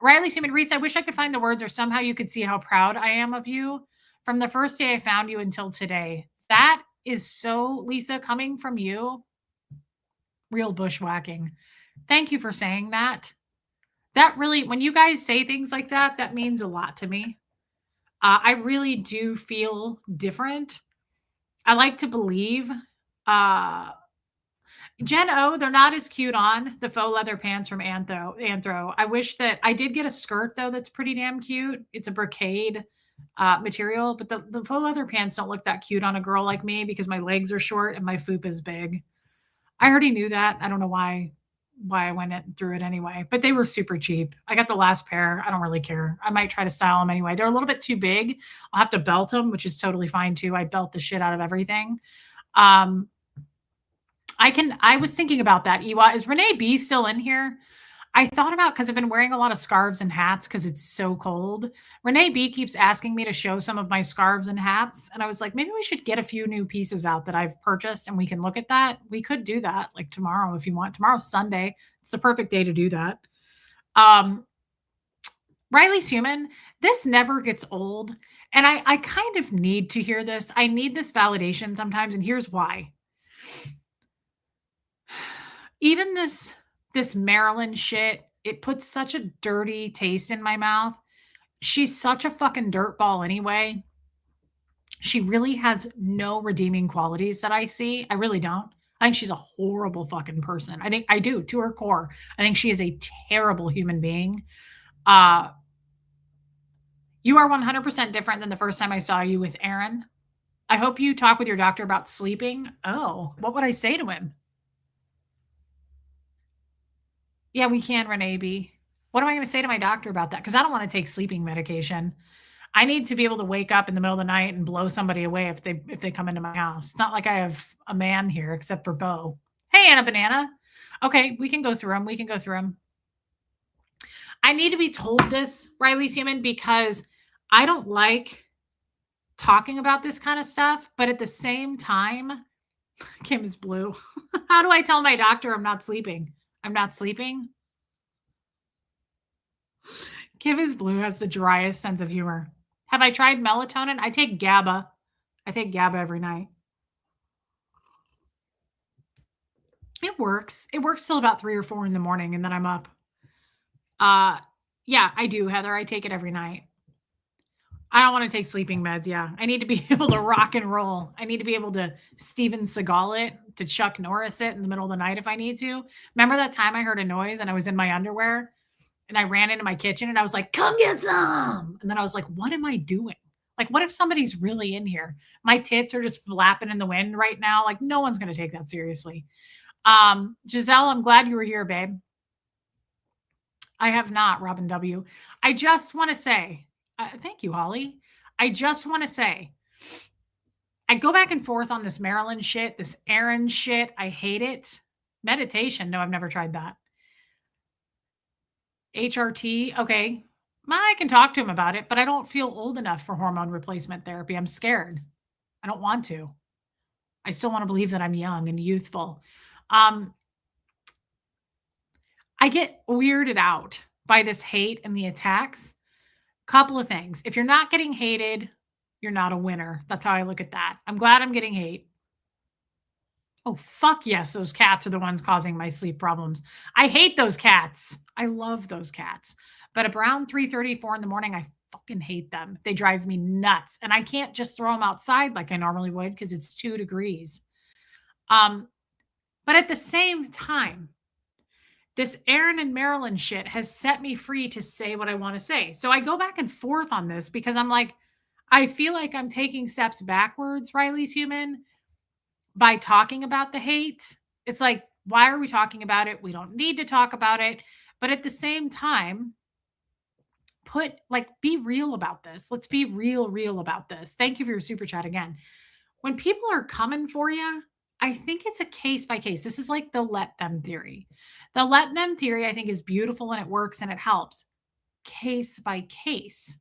Riley Seaman Reese, I wish I could find the words or somehow you could see how proud I am of you from the first day I found you until today. That is so, Lisa, coming from you, real bushwhacking. Thank you for saying that. That really, when you guys say things like that, that means a lot to me. I really do feel different. I like to believe Jen O, they're not as cute on the faux leather pants from Anthro. I wish that I did get a skirt though that's pretty damn cute. It's a brocade material, but the faux leather pants don't look that cute on a girl like me because my legs are short and my foop is big. I already knew that. I don't know why I went through it anyway, but they were super cheap. I got the last pair. I don't really care. I might try to style them anyway. They're a little bit too big. I'll have to belt them, which is totally fine too. I belt the shit out of everything. I was thinking about that. Ewa, is Renee B still in here? I thought about because I've been wearing a lot of scarves and hats because it's so cold. Renee B keeps asking me to show some of my scarves and hats. And I was like, maybe we should get a few new pieces out that I've purchased and we can look at that. We could do that like tomorrow if you want. Tomorrow's Sunday. It's the perfect day to do that. Riley Human, this never gets old. And I kind of need to hear this. I need this validation sometimes. And here's why. Even this Marilyn shit, it puts such a dirty taste in my mouth. She's such a fucking dirtball anyway. She really has no redeeming qualities that I see. I really don't. I think she's a horrible fucking person. I do to her core. I think she is a terrible human being. You are 100% different than the first time I saw you with Aaron. I hope you talk with your doctor about sleeping. Oh, what would I say to him? Yeah, we can, Renee B. What am I going to say to my doctor about that? Because I don't want to take sleeping medication. I need to be able to wake up in the middle of the night and blow somebody away if they come into my house. It's not like I have a man here except for Bo. Hey, Anna Banana. Okay, we can go through them. We can go through them. I need to be told this, Riley Seaman, because I don't like talking about this kind of stuff. But at the same time, Kim is blue. How do I tell my doctor I'm not sleeping? I'm not sleeping. Kim is blue has the driest sense of humor. Have I tried melatonin? I take GABA. I take GABA every night. It works. It works till about 3 or 4 in the morning, and then I'm up. Yeah, I do, Heather. I take it every night. I don't want to take sleeping meds. Yeah, I need to be able to rock and roll. I need to be able to Steven Seagal it, to Chuck Norris it in the middle of the night if I need to. Remember that time I heard a noise and I was in my underwear and I ran into my kitchen and I was like, come get some. And then I was like, what am I doing? Like, what if somebody's really in here? My tits are just flapping in the wind right now. Like, no one's going to take that seriously. Giselle, I'm glad you were here, babe. I have not, Robin W. I just want to say, thank you, Holly. I just want to say, I go back and forth on this Maryland shit, this Aaron shit. I hate it. Meditation. No, I've never tried that. HRT. Okay. I can talk to him about it, but I don't feel old enough for hormone replacement therapy. I'm scared. I don't want to. I still want to believe that I'm young and youthful. Um, I get weirded out by this hate and the attacks. Couple of things. If you're not getting hated, you're not a winner. That's how I look at that. I'm glad I'm getting hate. Oh, fuck yes, those cats are the ones causing my sleep problems. I hate those cats. I love those cats. But around 3:34 in the morning, I fucking hate them. They drive me nuts. And I can't just throw them outside like I normally would because it's 2 degrees. But at the same time, this Aaron and Marilyn shit has set me free to say what I want to say. So I go back and forth on this because I'm like, I feel like I'm taking steps backwards, Riley's human, by talking about the hate. It's like, why are we talking about it? We don't need to talk about it. But at the same time, be real about this. Let's be real about this. Thank you for your super chat again. When people are coming for you, I think it's a case by case. This is like the let them theory. The let them theory, I think, is beautiful and it works and it helps case by case.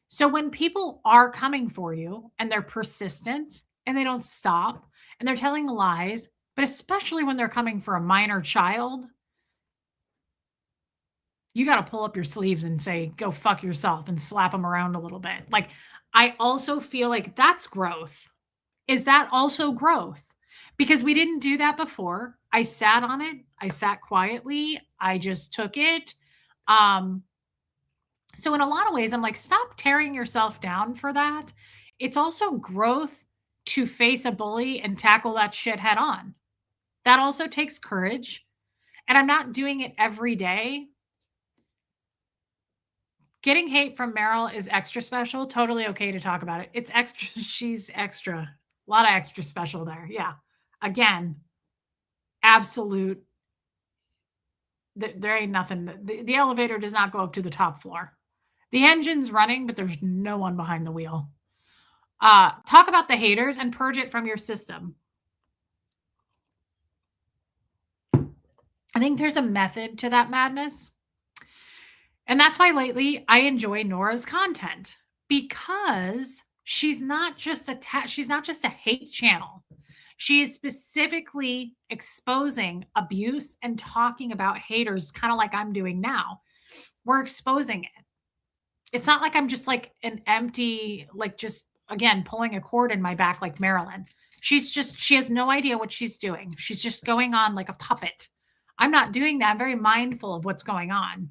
So when people are coming for you and they're persistent and they don't stop and they're telling lies, but especially when they're coming for a minor child, you got to pull up your sleeves and say, go fuck yourself and slap them around a little bit. Like, I also feel like that's growth. Is that also growth? Because we didn't do that before. I sat on it. I sat quietly. I just took it. So in a lot of ways, I'm like, stop tearing yourself down for that. It's also growth to face a bully and tackle that shit head on. That also takes courage. And I'm not doing it every day. Getting hate from Meryl is extra special. Totally okay to talk about it. It's extra. She's extra. A lot of extra special there. Yeah. Again, absolute. There ain't nothing. The elevator does not go up to the top floor. The engine's running, but there's no one behind the wheel. Talk about the haters and purge it from your system. I think there's a method to that madness. And that's why lately I enjoy Nora's content because she's not just a hate channel. She is specifically exposing abuse and talking about haters, kind of like I'm doing now. We're exposing it. It's not like I'm just like an empty, like just again, pulling a cord in my back like Marilyn. She has no idea what she's doing. She's just going on like a puppet. I'm not doing that. I'm very mindful of what's going on.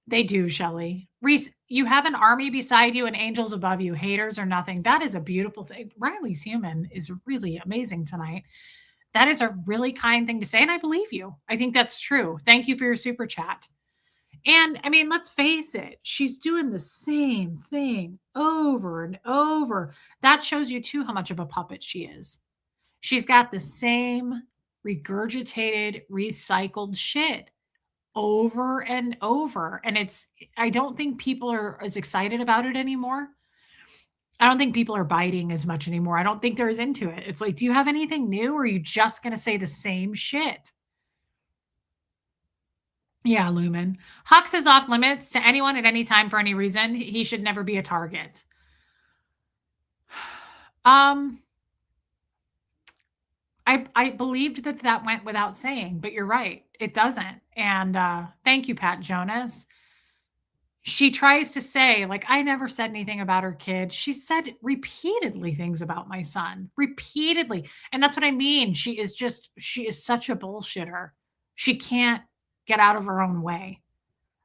They do, Shelley. Reese, you have an army beside you and angels above you. Haters or nothing. That is a beautiful thing. Riley's human is really amazing tonight. That is a really kind thing to say, and I believe you. I think that's true. Thank you for your super chat. And I mean, let's face it, she's doing the same thing over and over. That shows you too how much of a puppet she is. She's got the same regurgitated, recycled shit over and over. And I don't think people are as excited about it anymore. I don't think people are biting as much anymore. I don't think they're as into it. It's like, do you have anything new or are you just going to say the same shit? Yeah, Lumen. Hux is off limits to anyone at any time for any reason. He should never be a target. I believed that went without saying, but you're right. It doesn't. And thank you, Pat Jonas. She tries to say, like, I never said anything about her kid. She said repeatedly things about my son, repeatedly. And that's what I mean. She is such a bullshitter. She can't get out of her own way.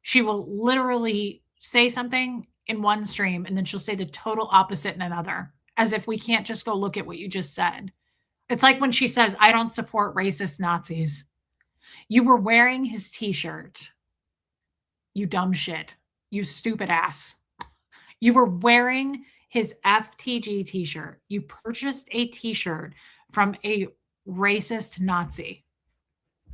She will literally say something in one stream and then she'll say the total opposite in another, as if we can't just go look at what you just said. It's like when she says, I don't support racist Nazis. You were wearing his t-shirt. You dumb shit. You stupid ass. You were wearing his FTG t-shirt. You purchased a t-shirt from a racist Nazi.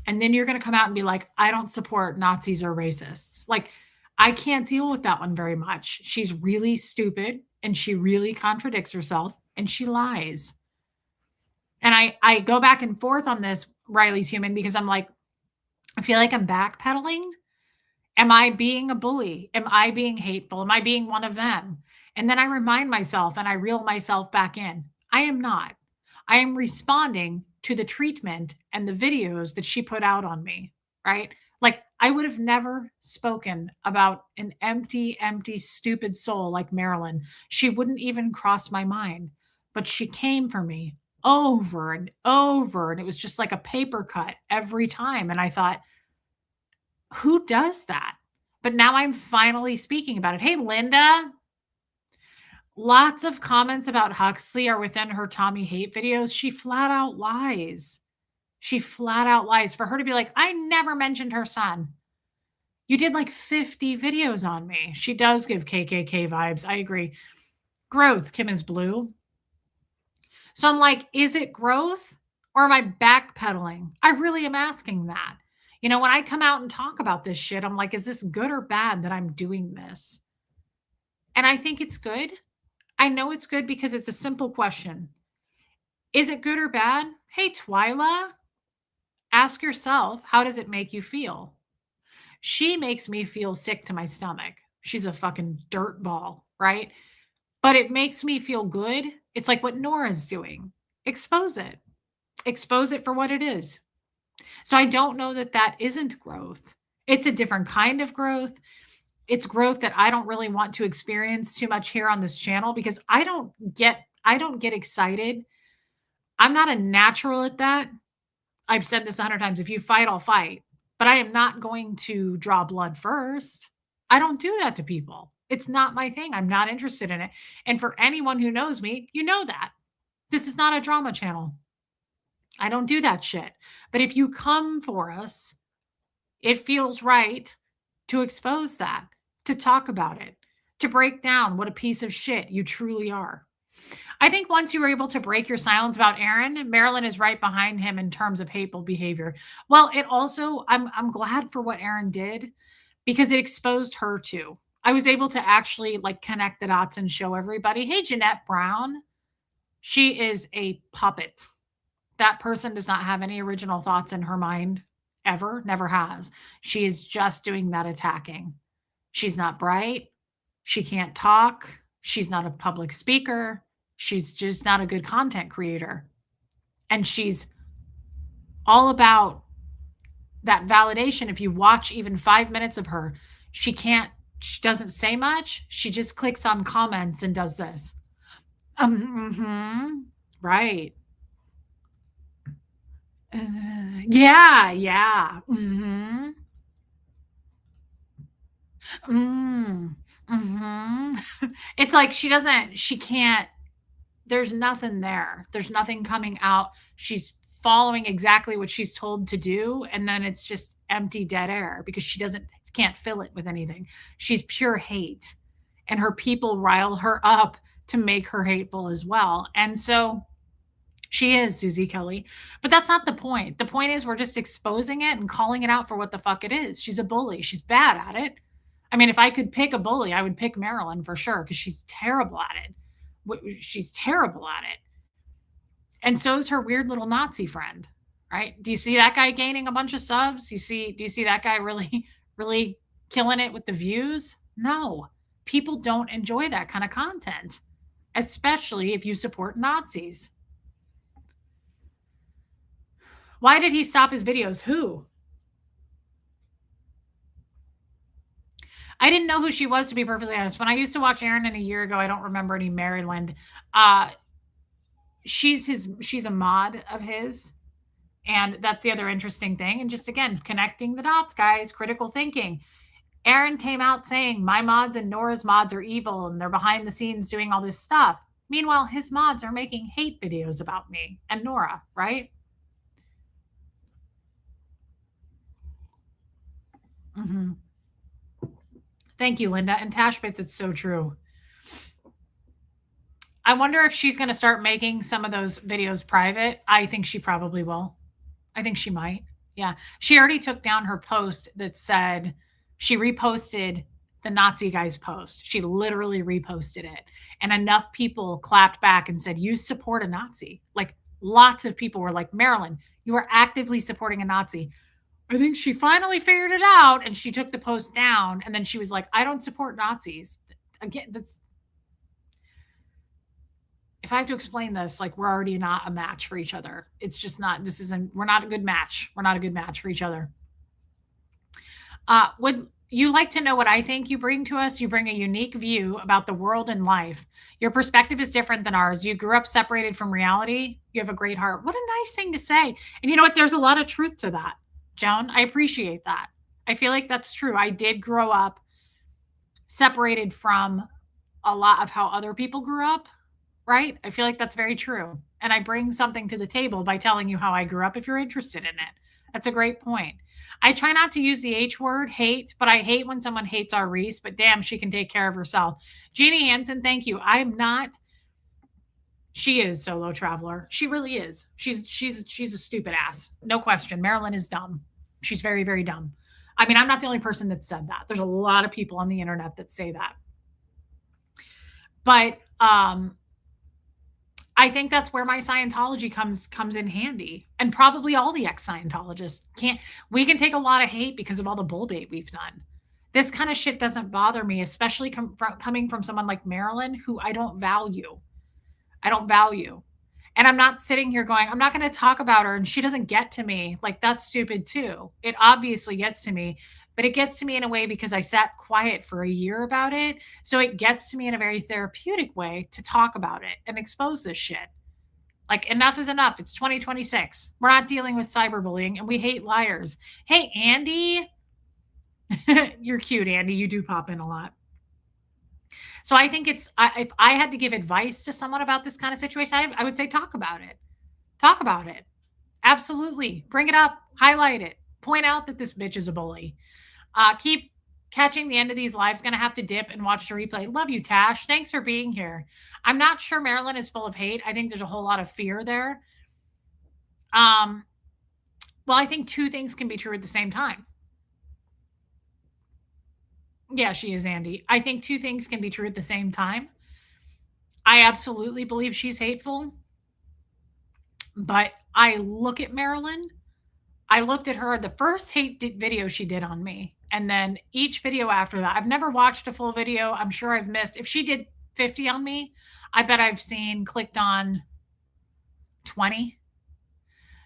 And then you're going to come out and be like, I don't support Nazis or racists. Like, I can't deal with that one very much. She's really stupid and she really contradicts herself and she lies. And I go back and forth on this, Riley's human, because I'm like, I feel like I'm backpedaling. Am I being a bully? Am I being hateful? Am I being one of them? And then I remind myself and I reel myself back in. I am not. I am responding to the treatment and the videos that she put out on me, right? Like I would have never spoken about an empty, empty, stupid soul like Marilyn. She wouldn't even cross my mind, but she came for me over and over. And it was just like a paper cut every time. And I thought, who does that? But now I'm finally speaking about it. Hey, Linda, lots of comments about Huxley are within her Tommy hate videos. She flat out lies. She flat out lies. For her to be like, I never mentioned her son. You did like 50 videos on me. She does give KKK vibes. I agree. Growth, Kim is blue. So I'm like, is it growth or am I backpedaling? I really am asking that. You know, when I come out and talk about this shit, I'm like, is this good or bad that I'm doing this? And I think it's good. I know it's good because it's a simple question. Is it good or bad? Hey, Twyla, ask yourself, how does it make you feel? She makes me feel sick to my stomach. She's a fucking dirt ball, right? But it makes me feel good. It's like what Nora's doing. Expose it. Expose it for what it is. So I don't know that that isn't growth. It's a different kind of growth. It's growth that I don't really want to experience too much here on this channel because I don't get excited. I'm not a natural at that. I've said this 100 times. If you fight, I'll fight. But I am not going to draw blood first. I don't do that to people. It's not my thing. I'm not interested in it. And for anyone who knows me, you know that. This is not a drama channel. I don't do that shit. But if you come for us, it feels right to expose that, to talk about it, to break down what a piece of shit you truly are. I think once you were able to break your silence about Aaron, Marilyn is right behind him in terms of hateful behavior. Well, it also, I'm glad for what Aaron did because it exposed her too. I was able to actually like connect the dots and show everybody, hey, Jeanette Brown, she is a puppet. That person does not have any original thoughts in her mind ever, never has. She is just doing that attacking. She's not bright. She can't talk. She's not a public speaker. She's just not a good content creator. And she's all about that validation. If you watch even 5 minutes of her, she doesn't say much. She just clicks on comments and does this. Right. Yeah, yeah. It's like she can't, there's nothing there. There's nothing coming out. She's following exactly what she's told to do. And then it's just empty dead air because she can't fill it with anything. She's pure hate. And her people rile her up to make her hateful as well. And so she is Susie Kelly, but that's not the point. The point is we're just exposing it and calling it out for what the fuck it is. She's a bully. She's bad at it. I mean, if I could pick a bully, I would pick Marilyn for sure because she's terrible at it. She's terrible at it. And so is her weird little Nazi friend, right? Do you see that guy gaining a bunch of subs? Do you see that guy really, really killing it with the views? No, people don't enjoy that kind of content, especially if you support Nazis. Why did he stop his videos? Who? I didn't know who she was, to be perfectly honest. When I used to watch Aaron a year ago, I don't remember any Maryland. She's a mod of his. And that's the other interesting thing. And just again, connecting the dots, guys, critical thinking. Aaron came out saying my mods and Nora's mods are evil and they're behind the scenes doing all this stuff. Meanwhile, his mods are making hate videos about me and Nora, right? Thank you, Linda. And Tashbits, it's so true. I wonder if she's going to start making some of those videos private. I think she probably will. I think she might. Yeah. She already took down her post that said she reposted the Nazi guy's post. She literally reposted it. And enough people clapped back and said, you support a Nazi. Like lots of people were like, Marilyn, you are actively supporting a Nazi. I think she finally figured it out and she took the post down. And then she was like, I don't support Nazis. Again, if I have to explain this, like we're already not a match for each other. It's just not, this isn't, we're not a good match. We're not a good match for each other. Would you like to know what I think you bring to us? You bring a unique view about the world and life. Your perspective is different than ours. You grew up separated from reality. You have a great heart. What a nice thing to say. And you know what? There's a lot of truth to that, Joan. I appreciate that. I feel like that's true. I did grow up separated from a lot of how other people grew up, right? I feel like that's very true. And I bring something to the table by telling you how I grew up if you're interested in it. That's a great point. I try not to use the H word, hate, but I hate when someone hates our Reese, but damn, she can take care of herself. Jeannie Hansen, thank you. I'm not. She is solo traveler. She really is. She's a stupid ass. No question. Marilyn is dumb. She's very, very dumb. I mean, I'm not the only person that said that. There's a lot of people on the internet that say that. But I think that's where my Scientology comes in handy, and probably all the ex-Scientologists we can take a lot of hate because of all the bull bait we've done. This kind of shit doesn't bother me, especially coming from someone like Marilyn, who I don't value. I don't value. And I'm not sitting here going, I'm not going to talk about her and she doesn't get to me. Like, that's stupid too. It obviously gets to me, but it gets to me in a way because I sat quiet for a year about it. So it gets to me in a very therapeutic way to talk about it and expose this shit. Like, enough is enough. It's 2026. We're not dealing with cyberbullying and we hate liars. Hey, Andy. You're cute, Andy. You do pop in a lot. So I think if I had to give advice to someone about this kind of situation, I would say talk about it. Talk about it. Absolutely. Bring it up. Highlight it. Point out that this bitch is a bully. Keep catching the end of these lives. Going to have to dip and watch the replay. Love you, Tash. Thanks for being here. I'm not sure Marilyn is full of hate. I think there's a whole lot of fear there. Well, I think two things can be true at the same time. Yeah, she is, Andy. I think two things can be true at the same time. I absolutely believe she's hateful. But I look at Marilyn. I looked at her, the first hate video she did on me. And then each video after that, I've never watched a full video. I'm sure I've missed. If she did 50 on me, I bet I've clicked on 20.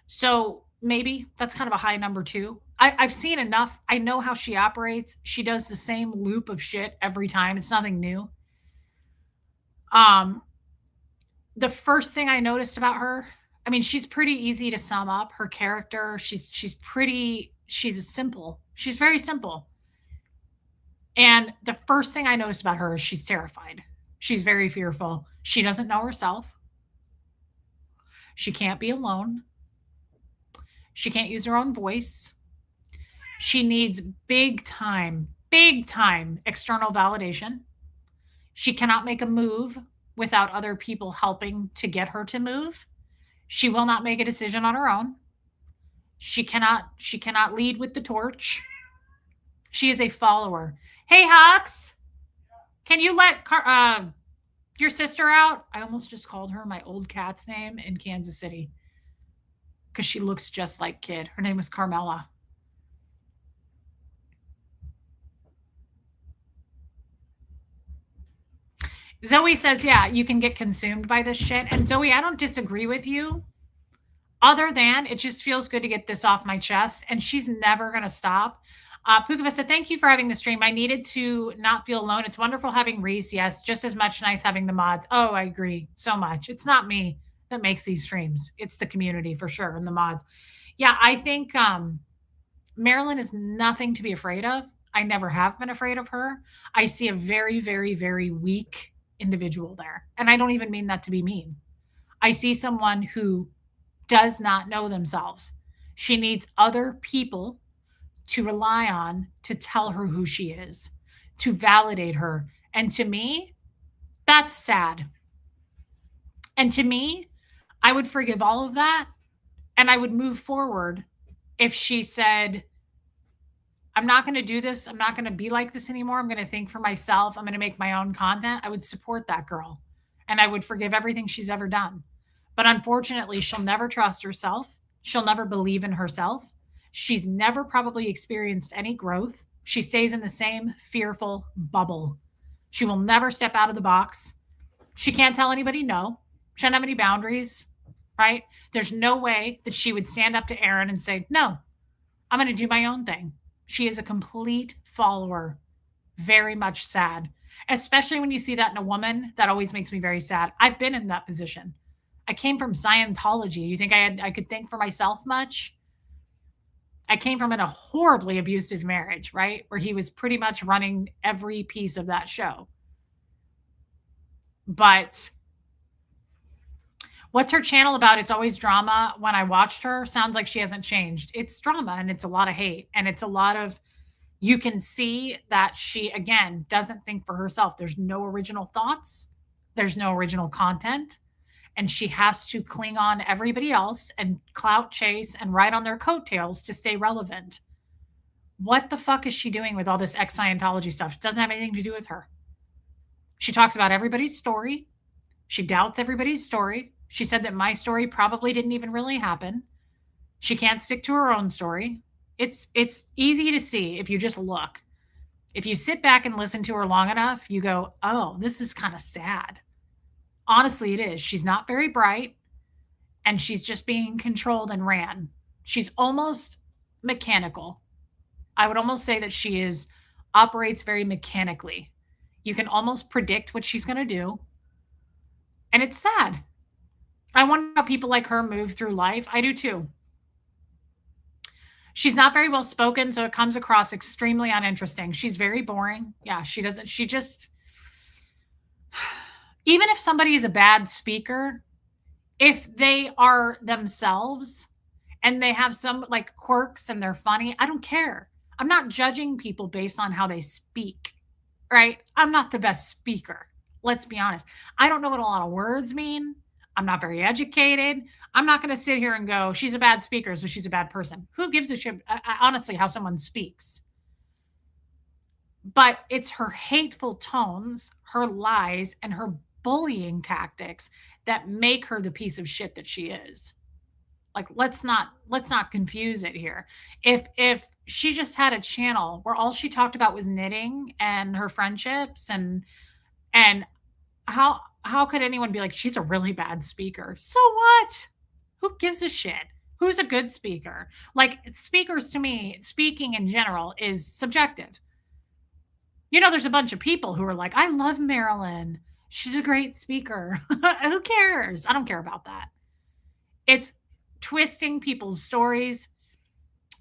So maybe that's kind of a high number too. I've seen enough. I know how she operates. She does the same loop of shit every time. It's nothing new. The first thing I noticed about her, I mean, she's pretty easy to sum up. Her character, she's simple. She's very simple. And the first thing I noticed about her is she's terrified. She's very fearful. She doesn't know herself. She can't be alone. She can't use her own voice. She needs big time external validation. She cannot make a move without other people helping to get her to move. She will not make a decision on her own. She cannot lead with the torch. She is a follower. Hey, Hux, can you let your sister out? I almost just called her my old cat's name in Kansas City because she looks just like Kid. Her name was Carmela. Zoe says, yeah, you can get consumed by this shit. And Zoe, I don't disagree with you. Other than it just feels good to get this off my chest. And she's never going to stop. Pukavista, thank you for having the stream. I needed to not feel alone. It's wonderful having Reese. Yes, just as much nice having the mods. Oh, I agree so much. It's not me that makes these streams. It's the community for sure and the mods. Yeah, I think Marilyn is nothing to be afraid of. I never have been afraid of her. I see a very, very, very weak individual there. And I don't even mean that to be mean. I see someone who does not know themselves. She needs other people to rely on to tell her who she is, to validate her. And to me, that's sad. And to me, I would forgive all of that and I would move forward if she said, I'm not going to do this. I'm not going to be like this anymore. I'm going to think for myself. I'm going to make my own content. I would support that girl and I would forgive everything she's ever done. But unfortunately, she'll never trust herself. She'll never believe in herself. She's never probably experienced any growth. She stays in the same fearful bubble. She will never step out of the box. She can't tell anybody no. She doesn't have any boundaries, right? There's no way that she would stand up to Aaron and say, no, I'm going to do my own thing. She is a complete follower. Very much sad, especially when you see that in a woman. That always makes me very sad. I've been in that position. I came from Scientology. You think I could think for myself much? I came from in a horribly abusive marriage, right? Where he was pretty much running every piece of that show. But what's her channel about? It's always drama. When I watched her, sounds like she hasn't changed. It's drama and it's a lot of hate and it's a lot of, you can see that she, again, doesn't think for herself. There's no original thoughts. There's no original content. And she has to cling on everybody else and clout chase and ride on their coattails to stay relevant. What the fuck is she doing with all this ex-Scientology stuff? It doesn't have anything to do with her. She talks about everybody's story. She doubts everybody's story. She said that my story probably didn't even really happen. She can't stick to her own story. It's easy to see if you just look. If you sit back and listen to her long enough, you go, oh, this is kind of sad. Honestly, it is. She's not very bright and she's just being controlled and ran. She's almost mechanical. I would almost say that she operates very mechanically. You can almost predict what she's going to do. And it's sad. I wonder how people like her move through life. I do too. She's not very well spoken, so it comes across extremely uninteresting. She's very boring. Yeah, even if somebody is a bad speaker, if they are themselves and they have some like quirks and they're funny, I don't care. I'm not judging people based on how they speak, right? I'm not the best speaker. Let's be honest. I don't know what a lot of words mean. I'm not very educated. I'm not going to sit here and go, she's a bad speaker, so she's a bad person. Who gives a shit, honestly, how someone speaks? But it's her hateful tones, her lies, and her bullying tactics that make her the piece of shit that she is. Like, let's not confuse it here. If she just had a channel where all she talked about was knitting and her friendships and how could anyone be like, she's a really bad speaker? So what? Who gives a shit? Who's a good speaker? Like, speakers, to me, speaking in general is subjective. You know, there's a bunch of people who are like, I love Marilyn. She's a great speaker. Who cares? I don't care about that. It's twisting people's stories,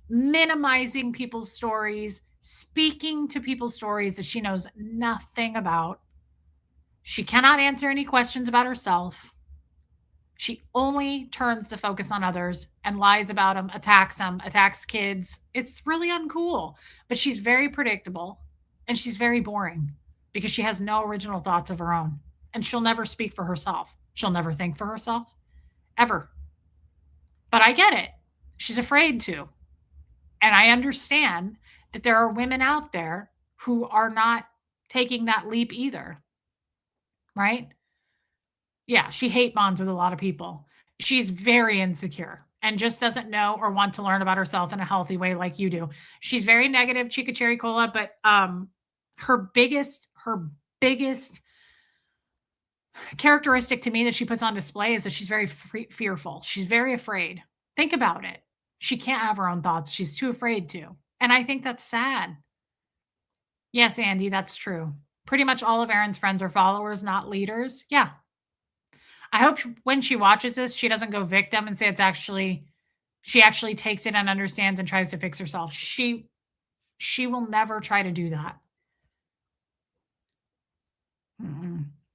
minimizing people's stories, speaking to people's stories that she knows nothing about. She cannot answer any questions about herself. She only turns to focus on others and lies about them, attacks kids. It's really uncool, but she's very predictable and she's very boring because she has no original thoughts of her own and she'll never speak for herself. She'll never think for herself, ever. But I get it. She's afraid to. And I understand that there are women out there who are not taking that leap either. Right? Yeah, she hate bonds with a lot of people. She's very insecure and just doesn't know or want to learn about herself in a healthy way like you do. She's very negative, Chica Cherry Cola, but her biggest characteristic to me that she puts on display is that she's very fearful. She's very afraid. Think about it. She can't have her own thoughts. She's too afraid to. And I think that's sad. Yes, Andy, that's true. Pretty much all of Erin's friends are followers, not leaders. Yeah. I hope when she watches this, she doesn't go victim and say she actually takes it and understands and tries to fix herself. She will never try to do that.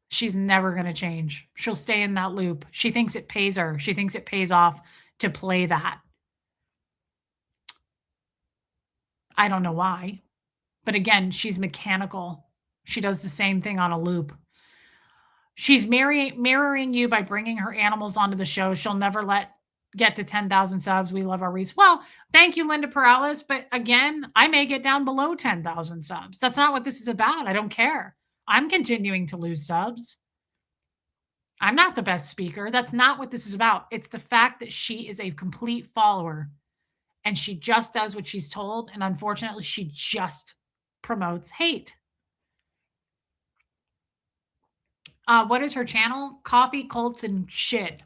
She's never going to change. She'll stay in that loop. She thinks it pays her. She thinks it pays off to play that. I don't know why. But again, she's mechanical. She does the same thing on a loop. She's mirroring you by bringing her animals onto the show. She'll never get to 10,000 subs. We love our Reese. Well, thank you, Linda Perales. But again, I may get down below 10,000 subs. That's not what this is about. I don't care. I'm continuing to lose subs. I'm not the best speaker. That's not what this is about. It's the fact that she is a complete follower and she just does what she's told. And unfortunately, she just promotes hate. What is her channel? Coffee, cults, and shit.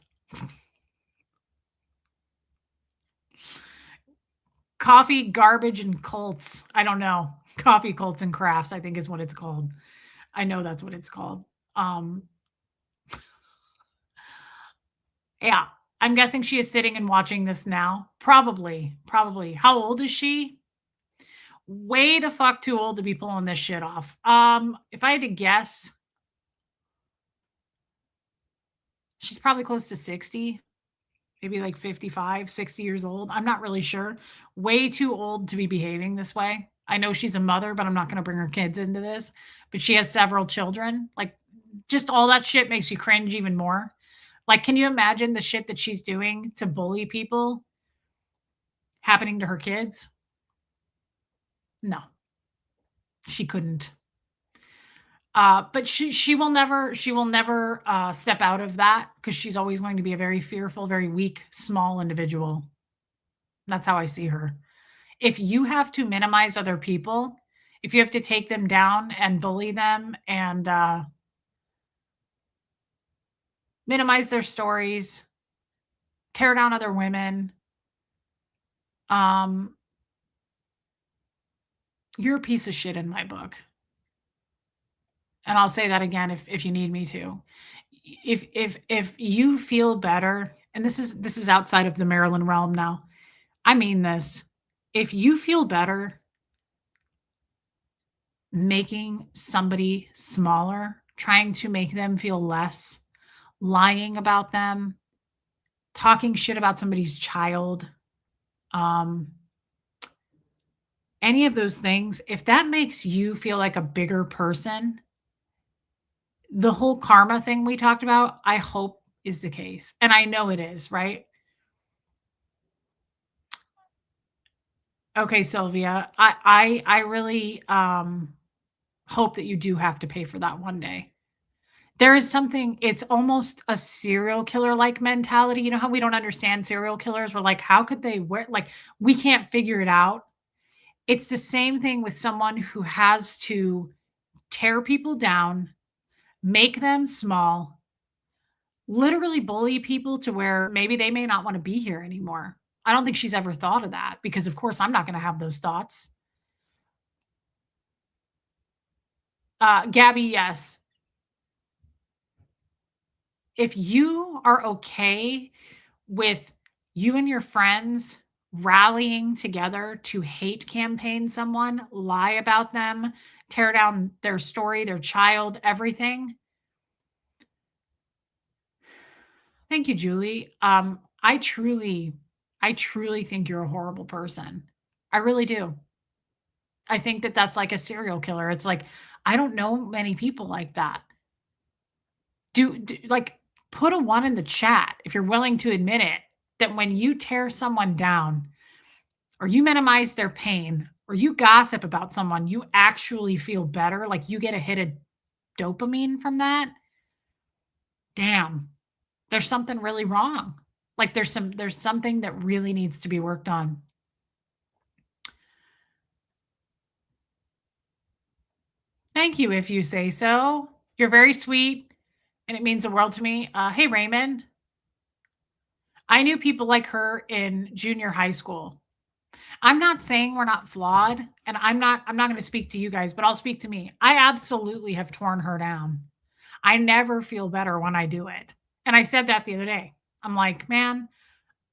Coffee, garbage, and cults. I don't know. Coffee, cults, and crafts, I think is what it's called. I know that's what it's called. Um, yeah. I'm guessing she is sitting and watching this now. Probably. Probably. How old is she? Way the fuck too old to be pulling this shit off. If I had to guess, she's probably close to 60, maybe like 55, 60 years old. I'm not really sure. Way too old to be behaving this way. I know she's a mother, but I'm not going to bring her kids into this. But she has several children. Like, just all that shit makes you cringe even more. Like, can you imagine the shit that she's doing to bully people happening to her kids? No, she couldn't. But she will never step out of that because she's always going to be a very fearful, very weak, small individual. That's how I see her. If you have to minimize other people, if you have to take them down and bully them and minimize their stories, tear down other women, um, you're a piece of shit in my book. And I'll say that again if you need me to. If you feel better, and this is outside of the Maryland realm now. I mean this. If you feel better making somebody smaller, trying to make them feel less, lying about them, talking shit about somebody's child, um, any of those things, if that makes you feel like a bigger person, the whole karma thing we talked about, I hope is the case. And I know it is, right? Okay, Sylvia, I really hope that you do have to pay for that one day. There is something, it's almost a serial killer like mentality. You know how we don't understand serial killers? We're like, how could they wear, like, we can't figure it out. It's the same thing with someone who has to tear people down, make them small, literally bully people to where maybe they may not want to be here anymore. I don't think she's ever thought of that because, of course, I'm not going to have those thoughts. Gabby, yes. If you are okay with you and your friends rallying together to hate campaign someone, lie about them, tear down their story, their child, everything. Thank you, Julie. I truly think you're a horrible person. I really do. I think that that's like a serial killer. It's like, I don't know many people like that. Do like, put a 1 in the chat if you're willing to admit it, that when you tear someone down or you minimize their pain or you gossip about someone, you actually feel better, like you get a hit of dopamine from that. Damn, there's something really wrong. Like there's something that really needs to be worked on. Thank you if you say so. You're very sweet and it means the world to me. Hey Raymond, I knew people like her in junior high school. I'm not saying we're not flawed, and I'm not going to speak to you guys, but I'll speak to me. I absolutely have torn her down. I never feel better when I do it. And I said that the other day. I'm like, man,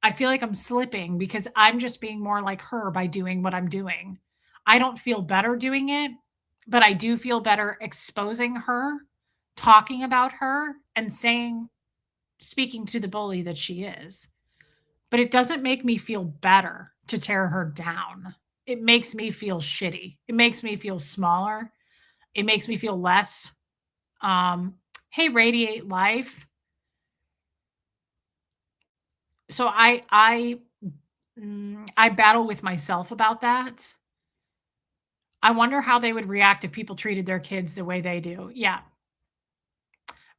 I feel like I'm slipping because I'm just being more like her by doing what I'm doing. I don't feel better doing it, but I do feel better exposing her, talking about her, and speaking to the bully that she is. But it doesn't make me feel better to tear her down. It makes me feel shitty. It makes me feel smaller. It makes me feel less. Hey, Radiate Life. So I battle with myself about that. I wonder how they would react if people treated their kids the way they do. Yeah.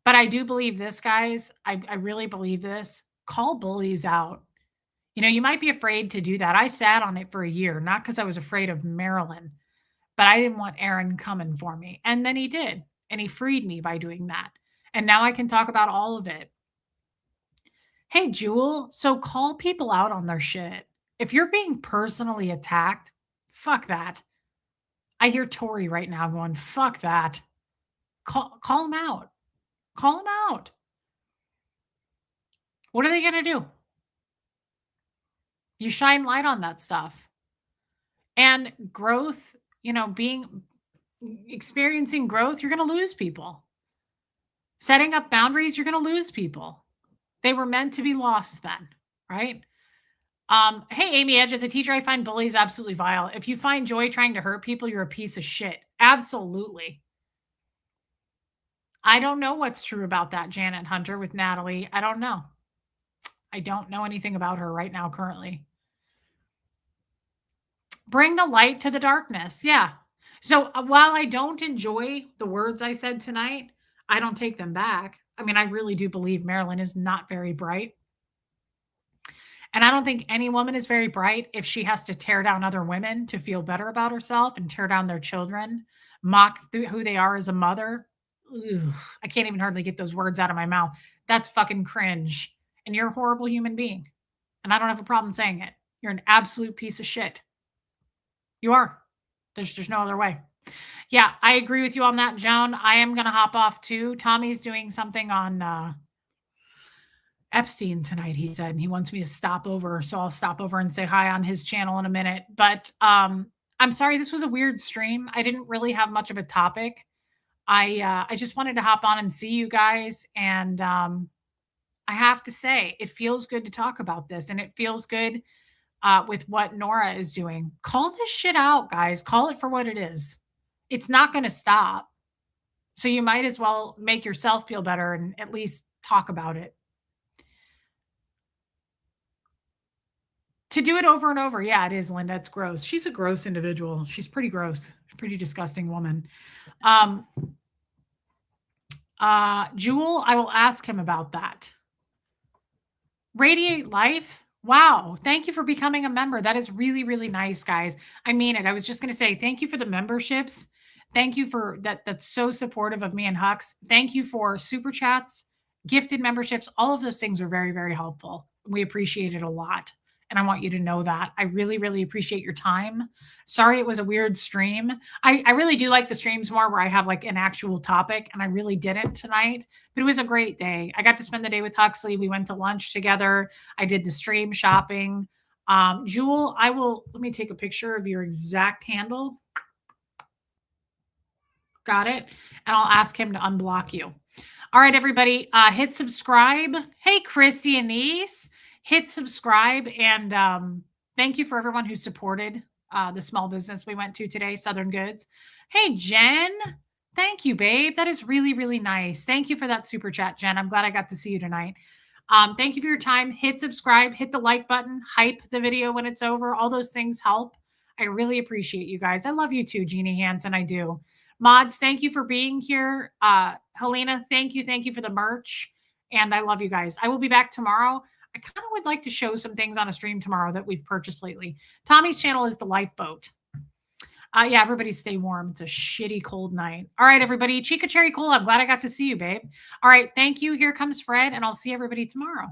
But I do believe this, guys. I really believe this. Call bullies out. You know, you might be afraid to do that. I sat on it for a year, not because I was afraid of Marilyn, but I didn't want Aaron coming for me. And then he did. And he freed me by doing that. And now I can talk about all of it. Hey, Jewel, so call people out on their shit. If you're being personally attacked, fuck that. I hear Tori right now going, fuck that. Call them out. Call them out. What are they going to do? You shine light on that stuff. And growth, experiencing growth, you're going to lose people. Setting up boundaries, you're going to lose people. They were meant to be lost then, right? Hey, Amy Edge, as a teacher, I find bullies absolutely vile. If you find joy trying to hurt people, you're a piece of shit. Absolutely. I don't know what's true about that, Janet Hunter, with Natalie. I don't know. I don't know anything about her right now, currently. Bring the light to the darkness. Yeah. So while I don't enjoy the words I said tonight, I don't take them back. I mean, I really do believe Marilyn is not very bright. And I don't think any woman is very bright if she has to tear down other women to feel better about herself and tear down their children, mock who they are as a mother. Ugh, I can't even hardly get those words out of my mouth. That's fucking cringe. And you're a horrible human being. And I don't have a problem saying it. You're an absolute piece of shit. You are. There's no other way. Yeah, I agree with you on that, Joan. I am going to hop off too. Tommy's doing something on Epstein tonight, he said, and he wants me to stop over. So I'll stop over and say hi on his channel in a minute. But I'm sorry, this was a weird stream. I didn't really have much of a topic. I just wanted to hop on and see you guys. And I have to say, it feels good to talk about this. And it feels good with what Nora is doing. Call this shit out, guys. Call it for what it is. It's not going to stop. So you might as well make yourself feel better and at least talk about it. To do it over and over. Yeah, it is, Linda. It's gross. She's a gross individual. She's pretty gross. Pretty disgusting woman. Jewel, I will ask him about that. Radiate Life. Wow. Thank you for becoming a member. That is really, really nice, guys. I mean it. I was just going to say thank you for the memberships. Thank you for that. That's so supportive of me and Hux. Thank you for super chats, gifted memberships. All of those things are very, very helpful. We appreciate it a lot. And I want you to know that. I really, really appreciate your time. Sorry it was a weird stream. I really do like the streams more where I have like an actual topic, and I really didn't tonight. But it was a great day. I got to spend the day with Huxley. We went to lunch together. I did the stream shopping. Jewel, let me take a picture of your exact handle. Got it. And I'll ask him to unblock you. All right, everybody, hit subscribe. Hey, Christy Anise. Hit subscribe, and thank you for everyone who supported the small business we went to today, Southern Goods. Hey, Jen. Thank you, babe. That is really, really nice. Thank you for that super chat, Jen. I'm glad I got to see you tonight. Thank you for your time. Hit subscribe, hit the like button, hype the video when it's over. All those things help. I really appreciate you guys. I love you too, Jeannie Hansen. I do. Mods, thank you for being here. Helena, thank you for the merch. And I love you guys. I will be back tomorrow. I kind of would like to show some things on a stream tomorrow that we've purchased lately. Tommy's channel is the Lifeboat. Yeah, everybody stay warm. It's a shitty cold night. All right, everybody. Chica Cherry Cola, I'm glad I got to see you, babe. All right, thank you. Here comes Fred, and I'll see everybody tomorrow.